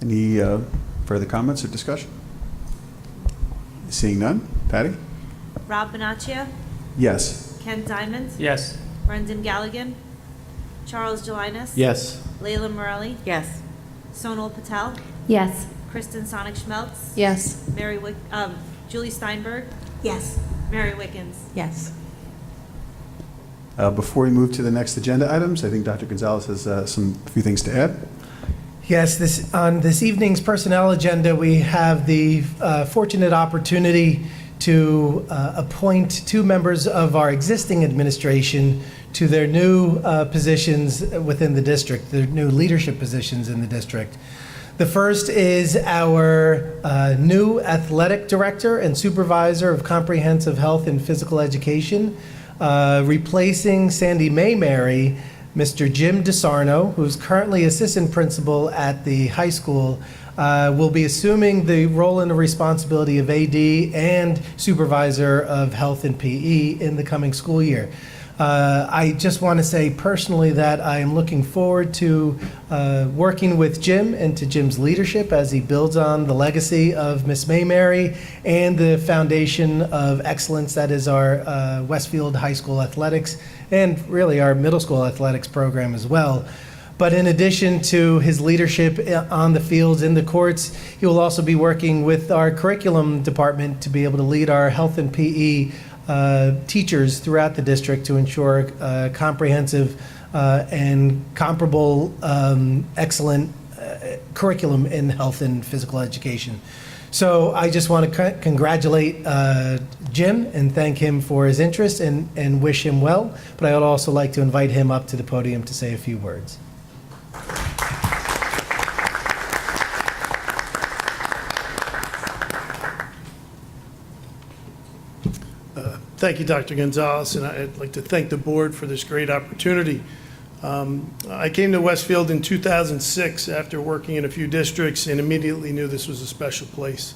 Any further comments or discussion? Seeing none. Patty? Rob Bonaccio, Yes. Ken Diamond, Yes. Brendan Galligan, Charles Gelinas. Yes. Layla Morelli, Yes. Sonal Patel, Yes. Kristen Sonic Schmeltz, Yes. Julie Steinberg, Yes. Mary Wickens. Yes. Before we move to the next agenda items, I think Dr. Gonzalez has a few things to add. Yes, on this evening's personnel agenda, we have the fortunate opportunity to appoint 2 members of our existing administration to their new positions within the district, their new leadership positions in the district. The first is our new athletic director and supervisor of comprehensive health and physical education, replacing Sandy Maymary. Mr. Jim DeSarno, who's currently assistant principal at the high school, will be assuming the role and the responsibility of AD and supervisor of health and PE in the coming school year. I just want to say personally that I am looking forward to working with Jim and to Jim's leadership as he builds on the legacy of Miss Maymary and the foundation of excellence that is our Westfield High School athletics and really our middle school athletics program as well. But in addition to his leadership on the fields, in the courts, he will also be working with our curriculum department to be able to lead our health and PE teachers throughout the district to ensure comprehensive and comparable excellent curriculum in health and physical education. So I just want to congratulate Jim and thank him for his interest and wish him well. But I would also like to invite him up to the podium to say a few words. Thank you, Dr. Gonzalez, and I'd like to thank the board for this great opportunity. I came to Westfield in 2006 after working in a few districts and immediately knew this was a special place.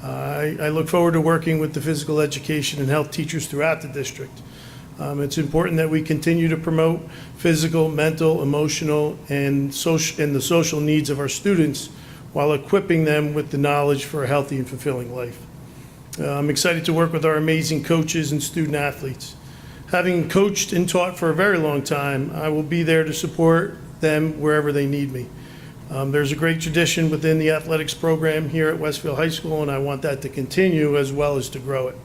I look forward to working with the physical education and health teachers throughout the district. It's important that we continue to promote physical, mental, emotional, and the social needs of our students while equipping them with the knowledge for a healthy and fulfilling life. I'm excited to work with our amazing coaches and student athletes. Having coached and taught for a very long time, I will be there to support them wherever they need me. There's a great tradition within the athletics program here at Westfield High School, and I want that to continue as well as to grow it.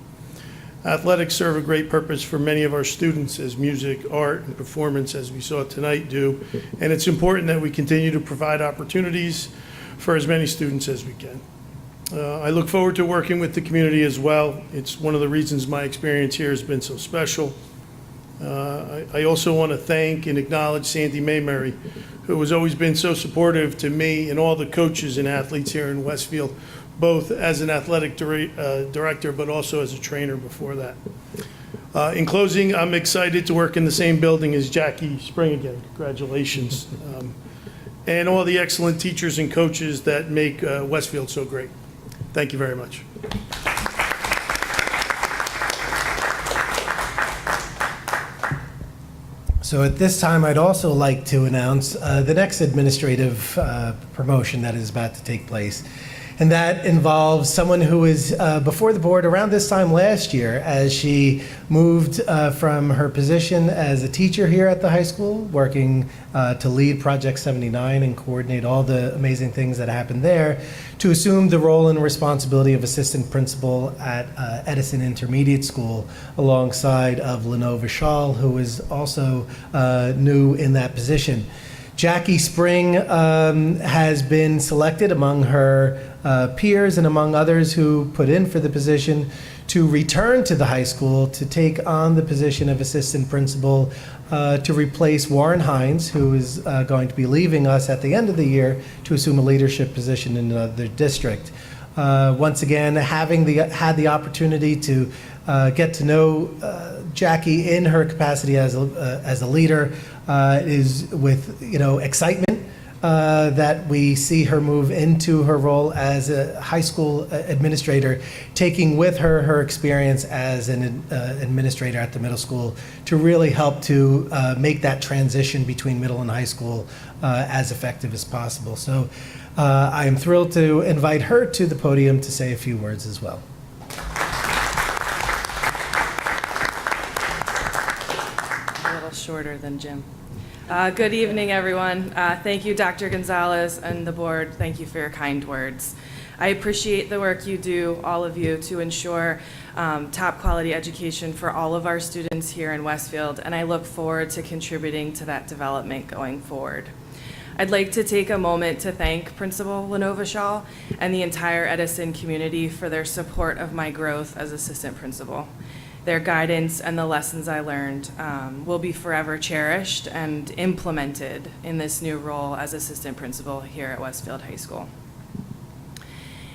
Athletics serve a great purpose for many of our students, as music, art, and performance, as we saw tonight, do, and it's important that we continue to provide opportunities for as many students as we can. I look forward to working with the community as well. It's one of the reasons my experience here has been so special. I also want to thank and acknowledge Sandy Maymary, who has always been so supportive to me and all the coaches and athletes here in Westfield both as an athletic director, but also as a trainer before that. In closing, I'm excited to work in the same building as Jackie Spring again. Congratulations. And all the excellent teachers and coaches that make Westfield so great. Thank you very much. So at this time, I'd also like to announce the next administrative promotion that is about to take place. And that involves someone who was before the board around this time last year as she moved from her position as a teacher here at the high school, working to lead Project 79 and coordinate all the amazing things that happened there, to assume the role and responsibility of assistant principal at Edison Intermediate School alongside of Lenova Shaw, who is also new in that position. Jackie Spring has been selected among her peers and among others who put in for the position to return to the high school to take on the position of assistant principal to replace Warren Hines, who is going to be leaving us at the end of the year to assume a leadership position in another district. Once again, having had the opportunity to get to know Jackie in her capacity as a leader is with excitement that we see her move into her role as a high school administrator, taking with her her experience as an administrator at the middle school to really help to make that transition between middle and high school as effective as possible. So I am thrilled to invite her to the podium to say a few words as well. A little shorter than Jim. Good evening, everyone. Thank you, Dr. Gonzalez and the board. Thank you for your kind words. I appreciate the work you do, all of you, to ensure top quality education for all of our students here in Westfield, and I look forward to contributing to that development going forward. I'd like to take a moment to thank Principal Lenova Shaw and the entire Edison community for their support of my growth as assistant principal. Their guidance and the lessons I learned will be forever cherished and implemented in this new role as assistant principal here at Westfield High School.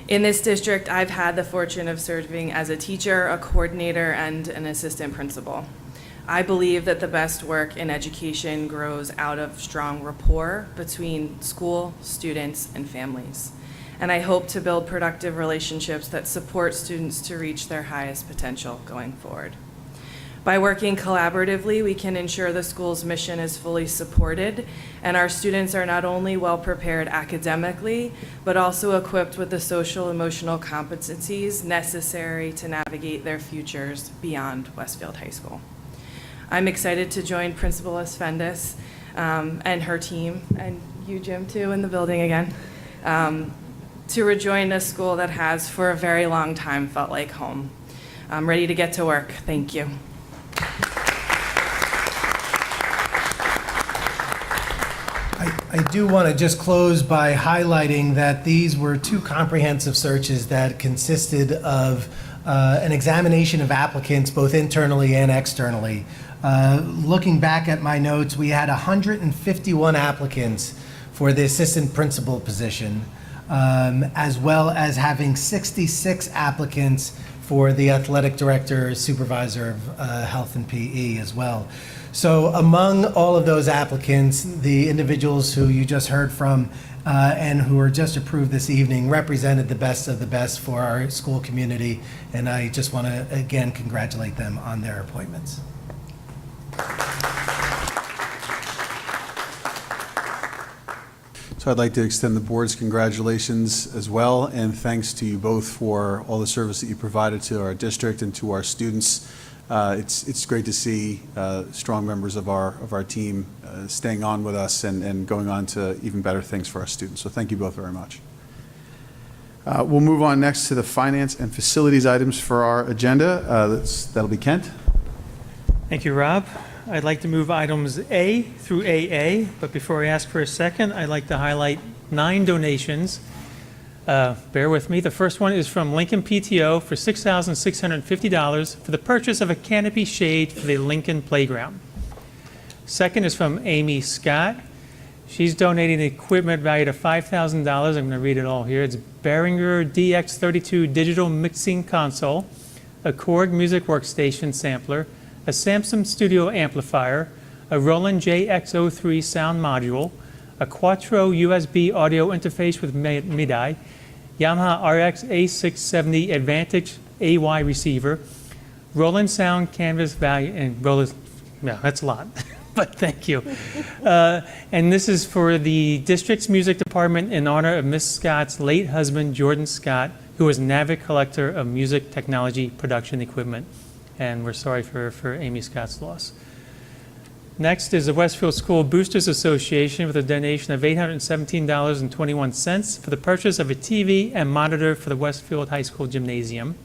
In this district, I've had the fortune of serving as a teacher, a coordinator, and an assistant principal. I believe that the best work in education grows out of strong rapport between school, students, and families. And I hope to build productive relationships that support students to reach their highest potential going forward. By working collaboratively, we can ensure the school's mission is fully supported and our students are not only well prepared academically, but also equipped with the social emotional competencies necessary to navigate their futures beyond Westfield High School. I'm excited to join Principal Asfendis and her team, and you, Jim, too, in the building again, to rejoin a school that has, for a very long time, felt like home. I'm ready to get to work. Thank you. I do want to just close by highlighting that these were two comprehensive searches that consisted of an examination of applicants both internally and externally. Looking back at my notes, we had 151 applicants for the assistant principal position, as well as having 66 applicants for the athletic director, supervisor of health and PE as well. So among all of those applicants, the individuals who you just heard from and who were just approved this evening represented the best of the best for our school community, and I just want to again congratulate them on their appointments. So I'd like to extend the board's congratulations as well, and thanks to you both for all the service that you provided to our district and to our students. It's great to see strong members of our team staying on with us and going on to even better things for our students. So thank you both very much. We'll move on next to the finance and facilities items for our agenda. That'll be Kent. Thank you, Rob. I'd like to move items A through AA, but before I ask for a second, I'd like to highlight 9 donations. Bear with me. The first one is from Lincoln PTO for $6,650 for the purchase of a canopy shade for the Lincoln Playground. Second is from Amy Scott, She's donating equipment valued at $5,000. I'm going to read it all here. It's Behringer DX32 digital mixing console, a Korg music workstation sampler, a Samsung Studio amplifier, a Roland JX03 sound module, a Quattro USB audio interface with MIDI, Yamaha RX A670 Advantage AY receiver, Roland Sound Canvas value, and Roland, no, that's a lot, but thank you. And this is for the district's music department in honor of Miss Scott's late husband, Jordan Scott, who was an avid collector of music technology production equipment. And we're sorry for Amy Scott's loss. Next is the Westfield School Boosters Association with a donation of $817.21 for the purchase of a TV and monitor for the Westfield High School gymnasium.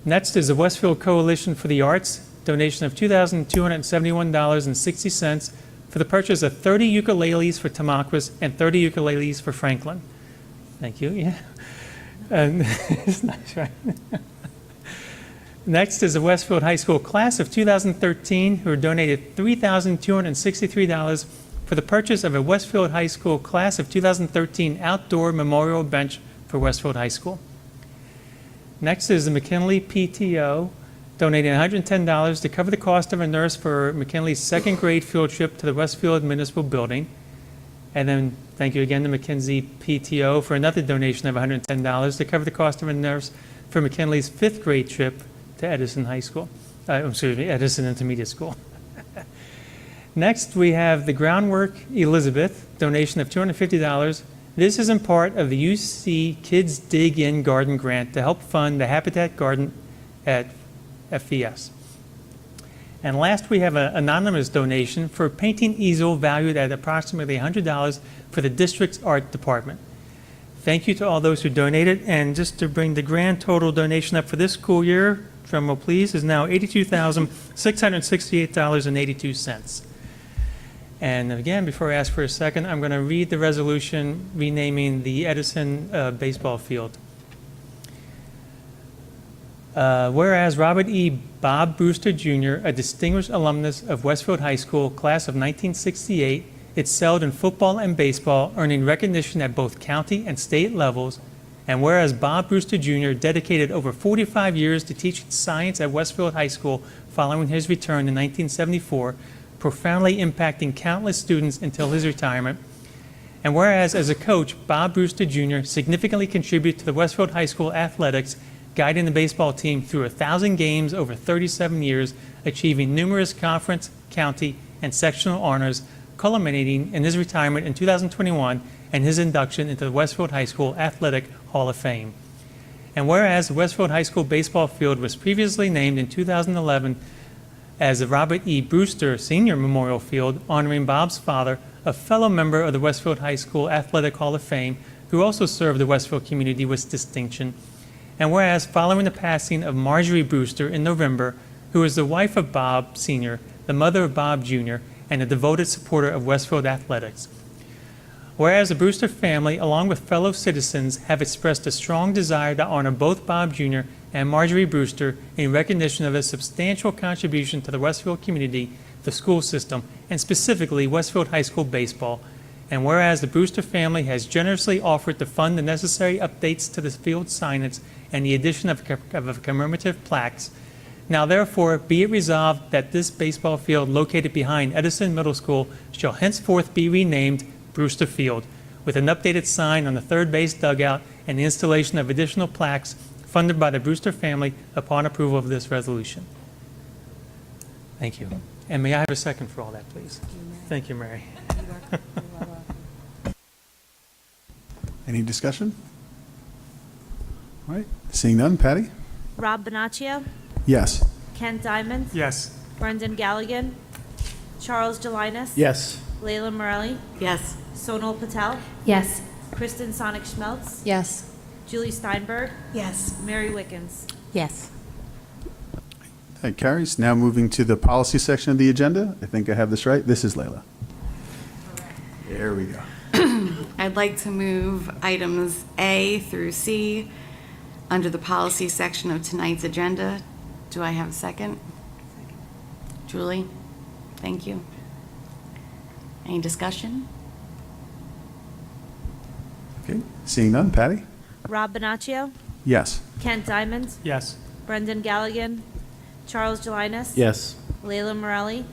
Next is the Westfield Coalition for the Arts, donation of $2,271.60 for the purchase of 30 ukuleles for Tamaqua and 30 ukuleles for Franklin. Thank you. Yeah. And it's nice, right? Next is the Westfield High School class of 2013, who donated $3,263 for the purchase of a Westfield High School class of 2013 outdoor memorial bench for Westfield High School. Next is the McKinley PTO, donating $110 to cover the cost of a nurse for McKinley's second grade field trip to the Westfield Municipal Building. And then thank you again to McKinsey PTO for another donation of $110 to cover the cost of a nurse for McKinley's fifth grade trip to Edison High School, Edison Intermediate School. Next, we have the Groundwork Elizabeth, donation of $250. This is in part of the UC Kids Dig In Garden Grant to help fund the Habitat Garden at FVS. And last, we have an anonymous donation for a painting easel valued at approximately $100 for the district's art department. Thank you to all those who donated, and just to bring the grand total donation up for this school year, drum roll please, is now $82,668.82. And again, before I ask for a second, I'm going to read the resolution renaming the Edison baseball field. Whereas Robert E. Bob Brewster Jr., a distinguished alumnus of Westfield High School, class of 1968, excelled in football and baseball, earning recognition at both county and state levels. And whereas Bob Brewster Jr. dedicated over 45 years to teaching science at Westfield High School following his return in 1974, profoundly impacting countless students until his retirement. And whereas as a coach, Bob Brewster Jr. significantly contributed to the Westfield High School athletics, guiding the baseball team through 1,000 games over 37 years, achieving numerous conference, county, and sectional honors, culminating in his retirement in 2021 and his induction into the Westfield High School Athletic Hall of Fame. And whereas the Westfield High School baseball field was previously named in 2011 as the Robert E. Brewster Senior Memorial Field, honoring Bob's father, a fellow member of the Westfield High School Athletic Hall of Fame, who also served the Westfield community with distinction. And whereas following the passing of Marjorie Brewster in November, who was the wife of Bob Sr., the mother of Bob Jr., and a devoted supporter of Westfield athletics. Whereas the Brewster family, along with fellow citizens, have expressed a strong desire to honor both Bob Jr. and Marjorie Brewster in recognition of their substantial contribution to the Westfield community, the school system, and specifically Westfield High School baseball. And whereas the Brewster family has generously offered to fund the necessary updates to the field signage and the addition of commemorative plaques, now therefore be it resolved that this baseball field located behind Edison Middle School shall henceforth be renamed Brewster Field, with an updated sign on the third base dugout and the installation of additional plaques funded by the Brewster family upon approval of this resolution. Thank you. And may I have a second for all that, please? Thank you, Mary. Any discussion? All right, seeing none, Patty? Rob Bonaccio, Yes. Ken Diamond, Yes. Brendan Galligan, Charles Gelinas. Yes. Layla Morelli, Yes. Sonal Patel, Yes. Kristen Sonic Schmeltz, Yes. Julie Steinberg, Yes. Mary Wickens. Yes. That carries. Now moving to the policy section of the agenda. I think I have this right. This is Layla. There we go. I'd like to move items A through C under the policy section of tonight's agenda. Do I have a second? Julie? Thank you. Any discussion? Okay, seeing none. Patty? Rob Bonaccio, Yes. Kent Diamond, Yes. Brendan Galligan, Charles Jelinas. Yes. Layla Morelli.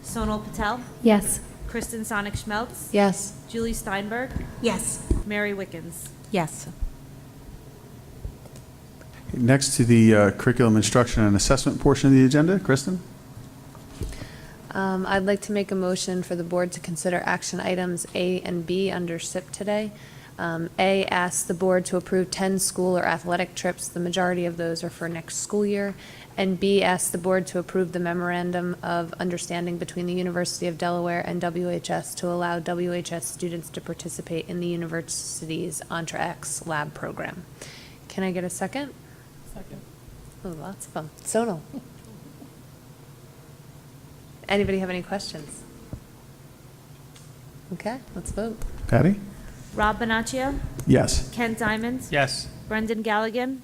Sonal Patel. Yes. Kristen Sonic Schmeltz. Yes. Julie Steinberg. Yes. Mary Wickens. Yes. Next to the curriculum instruction and assessment portion of the agenda, Kristen? I'd like to make a motion for the board to consider action items A and B under SIP today. A, asks the board to approve 10 school or athletic trips. The majority of those are for next school year. And B, asks the board to approve the memorandum of understanding between the University of Delaware and WHS to allow WHS students to participate in the university's EntreX lab program. Can I get a second? Second. Oh, lots of them. Sonal. Anybody have any questions? Okay, let's vote. Patty? Rob Bonaccio, Yes. Kent Diamond, Yes. Brendan Galligan,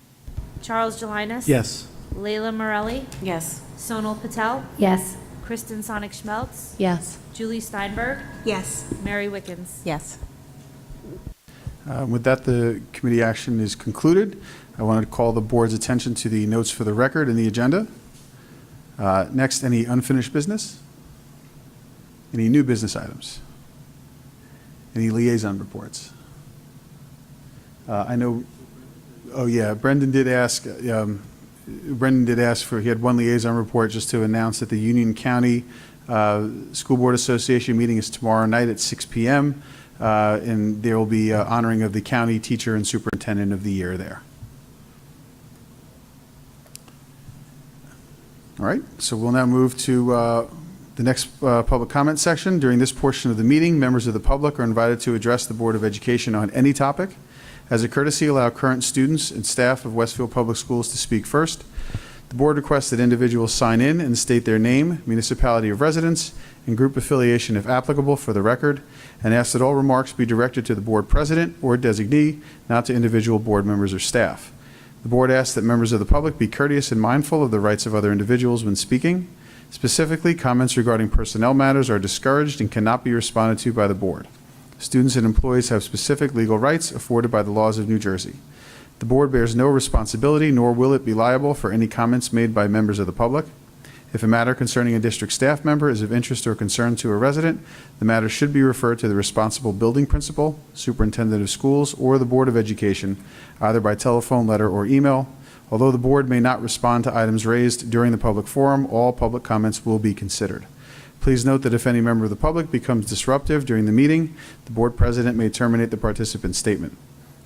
Charles Jelinas. Yes. Layla Morelli. Yes. Sonal Patel. Yes. Kristen Sonic Schmeltz. Yes. Julie Steinberg. Yes. Mary Wickens. Yes. With that, the committee action is concluded. I wanted to call the board's attention to the notes for the record in the agenda. Next, any unfinished business? Any new business items? Any liaison reports? I know, oh yeah, Brendan did ask for, he had one liaison report just to announce that the Union County School Board Association meeting is tomorrow night at 6 p.m. And there will be honoring of the county teacher and superintendent of the year there. All right, so we'll now move to the next public comment section. During this portion of the meeting, members of the public are invited to address the Board of Education on any topic. As a courtesy, allow current students and staff of Westfield Public Schools to speak first. The board requests that individuals sign in and state their name, municipality of residence, and group affiliation if applicable for the record, and asks that all remarks be directed to the board president or designee, not to individual board members or staff. The board asks that members of the public be courteous and mindful of the rights of other individuals when speaking. Specifically, comments regarding personnel matters are discouraged and cannot be responded to by the board. Students and employees have specific legal rights afforded by the laws of New Jersey. The board bears no responsibility, nor will it be liable for any comments made by members of the public. If a matter concerning a district staff member is of interest or concern to a resident, the matter should be referred to the responsible building principal, superintendent of schools, or the Board of Education, either by telephone, letter, or email. Although the board may not respond to items raised during the public forum, all public comments will be considered. Please note that if any member of the public becomes disruptive during the meeting, the board president may terminate the participant's statement.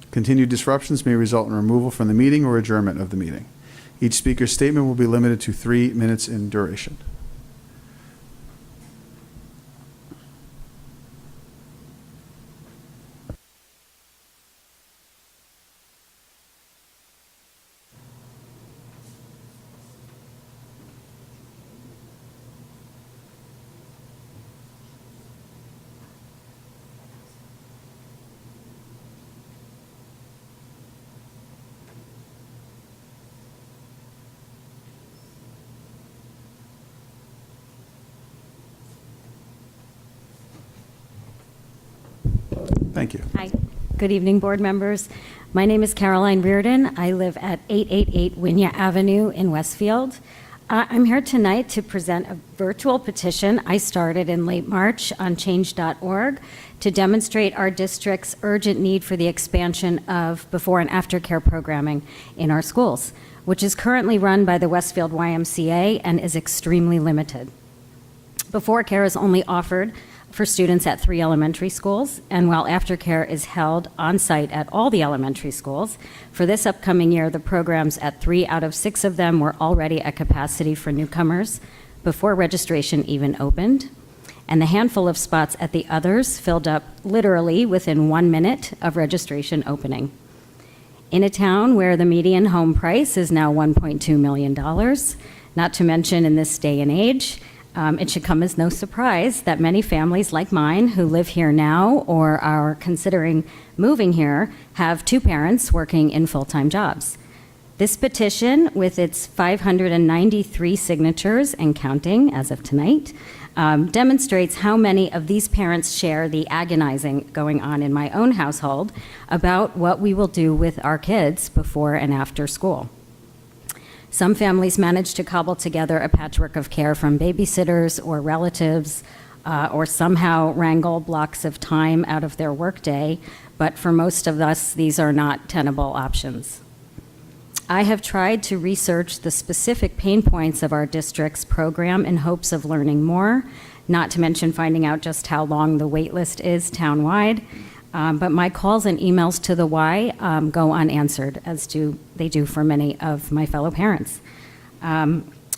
Continued disruptions may result in removal from the meeting or adjournment of the meeting. Each speaker's statement will be limited to 3 minutes in duration. Thank you. Hi. Good evening, board members. My name is Caroline Reardon. I live at 888 Winya Avenue in Westfield. I'm here tonight to present a virtual petition I started in late March on change.org to demonstrate our district's urgent need for the expansion of before and after care programming in our schools, which is currently run by the Westfield YMCA and is extremely limited. Before care is only offered for students at 3 elementary schools, and while aftercare is held on-site at all the elementary schools, for this upcoming year, the programs at 3 out of 6 of them were already at capacity for newcomers before registration even opened, and the handful of spots at the others filled up literally within 1 minute of registration opening. In a town where the median home price is now $1.2 million, not to mention in this day and age, it should come as no surprise that many families like mine who live here now or are considering moving here have 2 parents working in full-time jobs. This petition, with its 593 signatures and counting as of tonight, demonstrates how many of these parents share the agonizing going on in my own household about what we will do with our kids before and after school. Some families manage to cobble together a patchwork of care from babysitters or relatives, or somehow wrangle blocks of time out of their workday, but for most of us, these are not tenable options. I have tried to research the specific pain points of our district's program in hopes of learning more, not to mention finding out just how long the wait list is townwide. But my calls and emails to the Y go unanswered, as they do for many of my fellow parents.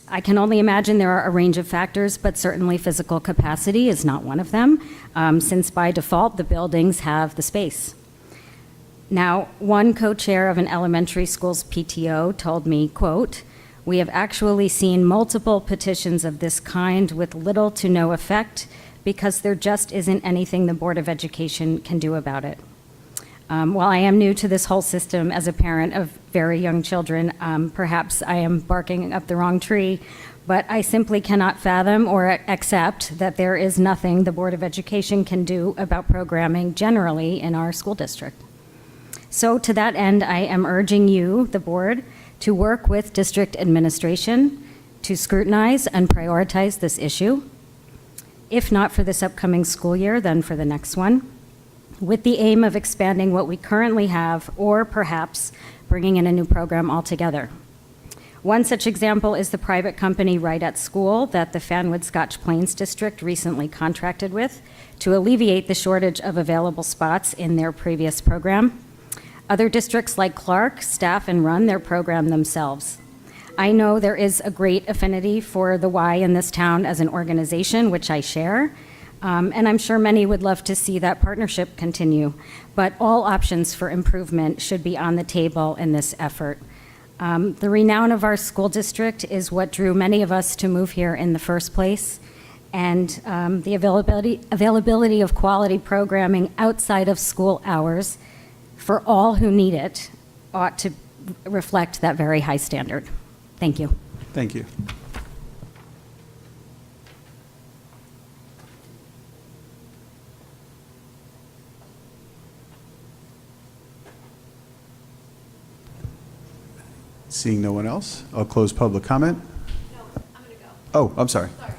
I can only imagine there are a range of factors, but certainly physical capacity is not one of them, since by default the buildings have the space. Now, one co-chair of an elementary school's PTO told me, quote, "We have actually seen multiple petitions of this kind with little to no effect because there just isn't anything the Board of Education can do about it." While I am new to this whole system as a parent of very young children, perhaps I am barking up the wrong tree, but I simply cannot fathom or accept that there is nothing the Board of Education can do about programming generally in our school district. So to that end, I am urging you, the board, to work with district administration to scrutinize and prioritize this issue, if not for this upcoming school year, then for the next one, with the aim of expanding what we currently have or perhaps bringing in a new program altogether. One such example is the private company Right at School that the Fanwood Scotch Plains District recently contracted with to alleviate the shortage of available spots in their previous program. Other districts like Clark staff and run their program themselves. I know there is a great affinity for the Y in this town as an organization, which I share, and I'm sure many would love to see that partnership continue, but all options for improvement should be on the table in this effort. The renown of our school district is what drew many of us to move here in the first place, and the availability of quality programming outside of school hours for all who need it ought to reflect that very high standard. Thank you. Thank you. Seeing no one else, I'll close public comment. No, I'm going to go. Oh, I'm sorry. Sorry.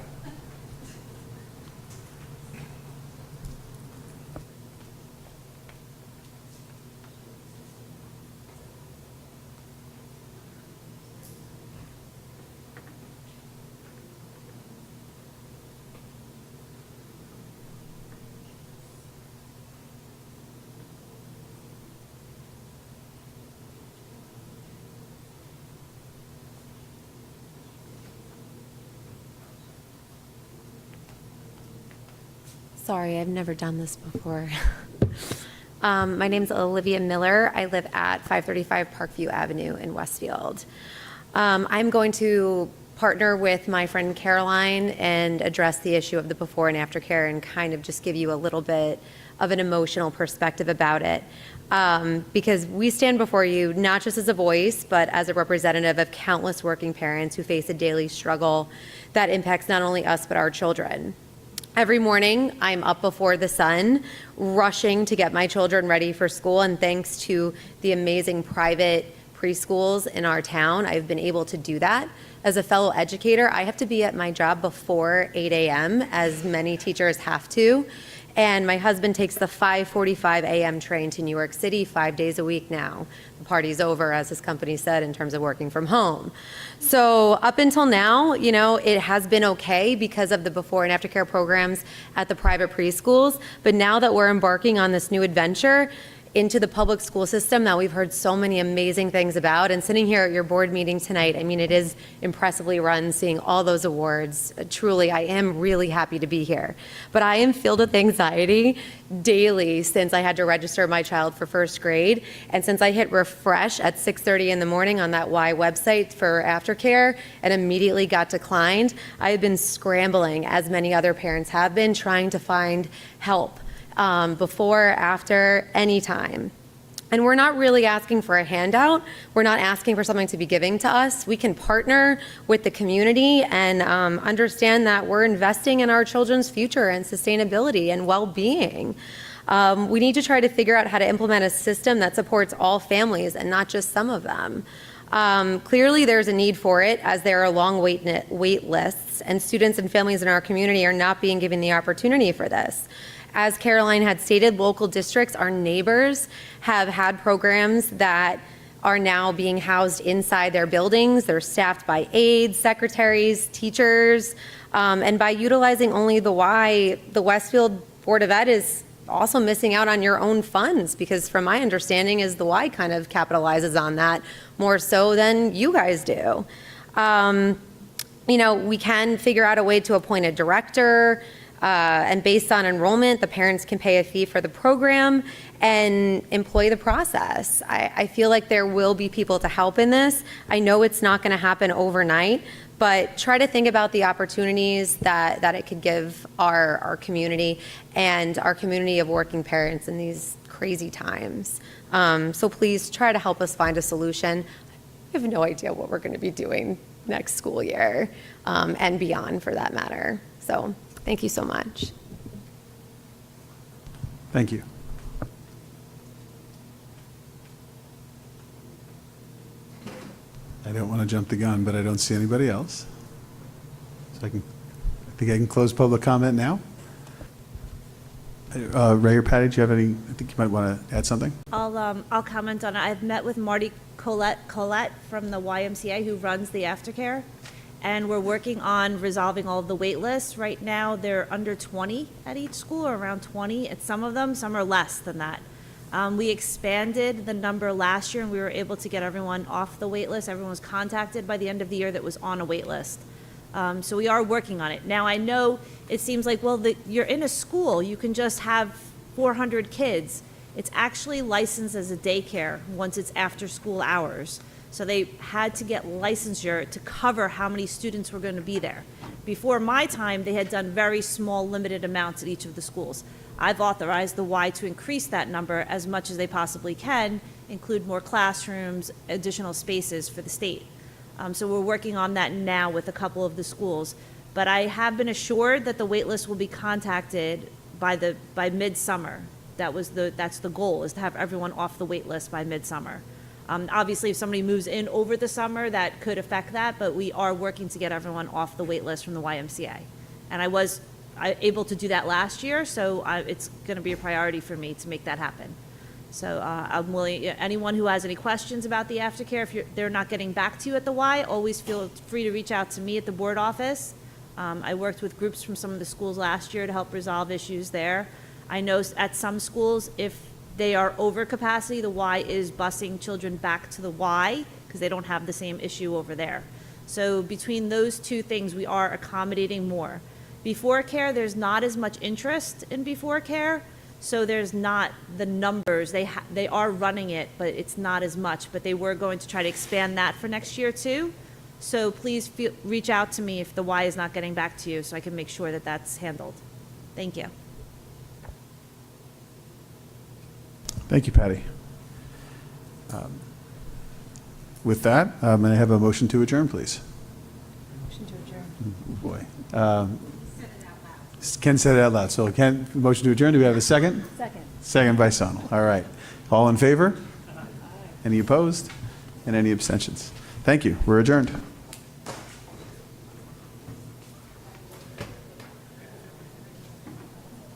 Sorry, I've never done this before. My name's Olivia Miller. I live at 535 Parkview Avenue in Westfield. I'm going to partner with my friend Caroline and address the issue of the before and after care and kind of just give you a little bit of an emotional perspective about it. Because we stand before you not just as a voice, but as a representative of countless working parents who face a daily struggle that impacts not only us, but our children. Every morning, I'm up before the sun, rushing to get my children ready for school, and thanks to the amazing private preschools in our town, I've been able to do that. As a fellow educator, I have to be at my job before 8 a.m., as many teachers have to, and my husband takes the 5:45 a.m. train to New York City 5 days a week now. The party's over, as his company said, in terms of working from home. So up until now, you know, it has been okay because of the before and after care programs at the private preschools, but now that we're embarking on this new adventure into the public school system that we've heard so many amazing things about, and sitting here at your board meeting tonight, I mean, it is impressively run, seeing all those awards. Truly, I am really happy to be here. But I am filled with anxiety daily since I had to register my child for first grade, and since I hit refresh at 6:30 in the morning on that Y website for aftercare and immediately got declined, I have been scrambling, as many other parents have been, trying to find help. Before, after, anytime. And we're not really asking for a handout. We're not asking for something to be given to us. We can partner with the community and understand that we're investing in our children's future and sustainability and well-being. We need to try to figure out how to implement a system that supports all families and not just some of them. Clearly, there's a need for it, as there are long wait lists, and students and families in our community are not being given the opportunity for this. As Caroline had stated, local districts, our neighbors, have had programs that are now being housed inside their buildings. They're staffed by aides, secretaries, teachers, and by utilizing only the Y, the Westfield Board of Ed is also missing out on your own funds, because from my understanding is the Y kind of capitalizes on that more so than you guys do. We can figure out a way to appoint a director, and based on enrollment, the parents can pay a fee for the program and employ the process. I feel like there will be people to help in this. I know it's not going to happen overnight, but try to think about the opportunities that it could give our community and our community of working parents in these crazy times. So please try to help us find a solution. I have no idea what we're going to be doing next school year, and beyond for that matter. So thank you so much. Thank you. I don't want to jump the gun, but I don't see anybody else. So I think I can close public comment now. Ray or Patty, do you have any? I think you might want to add something. I'll comment on it. I've met with Marty Colette from the YMCA, who runs the aftercare, and we're working on resolving all of the wait lists. Right now, they're under 20 at each school, or around 20 at some of them. Some are less than that. We expanded the number last year, and we were able to get everyone off the wait list. Everyone was contacted by the end of the year that was on a wait list. So we are working on it. Now, I know it seems like, well, you're in a school, you can just have 400 kids. It's actually licensed as a daycare once it's after school hours. So they had to get licensure to cover how many students were going to be there. Before my time, they had done very small, limited amounts at each of the schools. I've authorized the Y to increase that number as much as they possibly can, include more classrooms, additional spaces for the state. So we're working on that now with a couple of the schools. But I have been assured that the wait list will be contacted by midsummer. That's the goal, is to have everyone off the wait list by midsummer. Obviously, if somebody moves in over the summer, that could affect that, but we are working to get everyone off the wait list from the YMCA. And I was able to do that last year, so it's going to be a priority for me to make that happen. So I'm willing, anyone who has any questions about the aftercare, if they're not getting back to you at the Y, always feel free to reach out to me at the board office. I worked with groups from some of the schools last year to help resolve issues there. I know at some schools, if they are over capacity, the Y is busing children back to the Y because they don't have the same issue over there. So between those two things, we are accommodating more. Before care, there's not as much interest in before care, so there's not the numbers. They are running it, but it's not as much. But they were going to try to expand that for next year too. So please reach out to me if the Y is not getting back to you, so I can make sure that that's handled. Thank you. Thank you, Patty. With that, may I have a motion to adjourn, please? Motion to adjourn. Oh, boy. Ken said it out loud. So Ken, motion to adjourn. Do we have a second? Second. Second by Sonal. All right. All in favor? Any opposed? And any abstentions? Thank you. We're adjourned.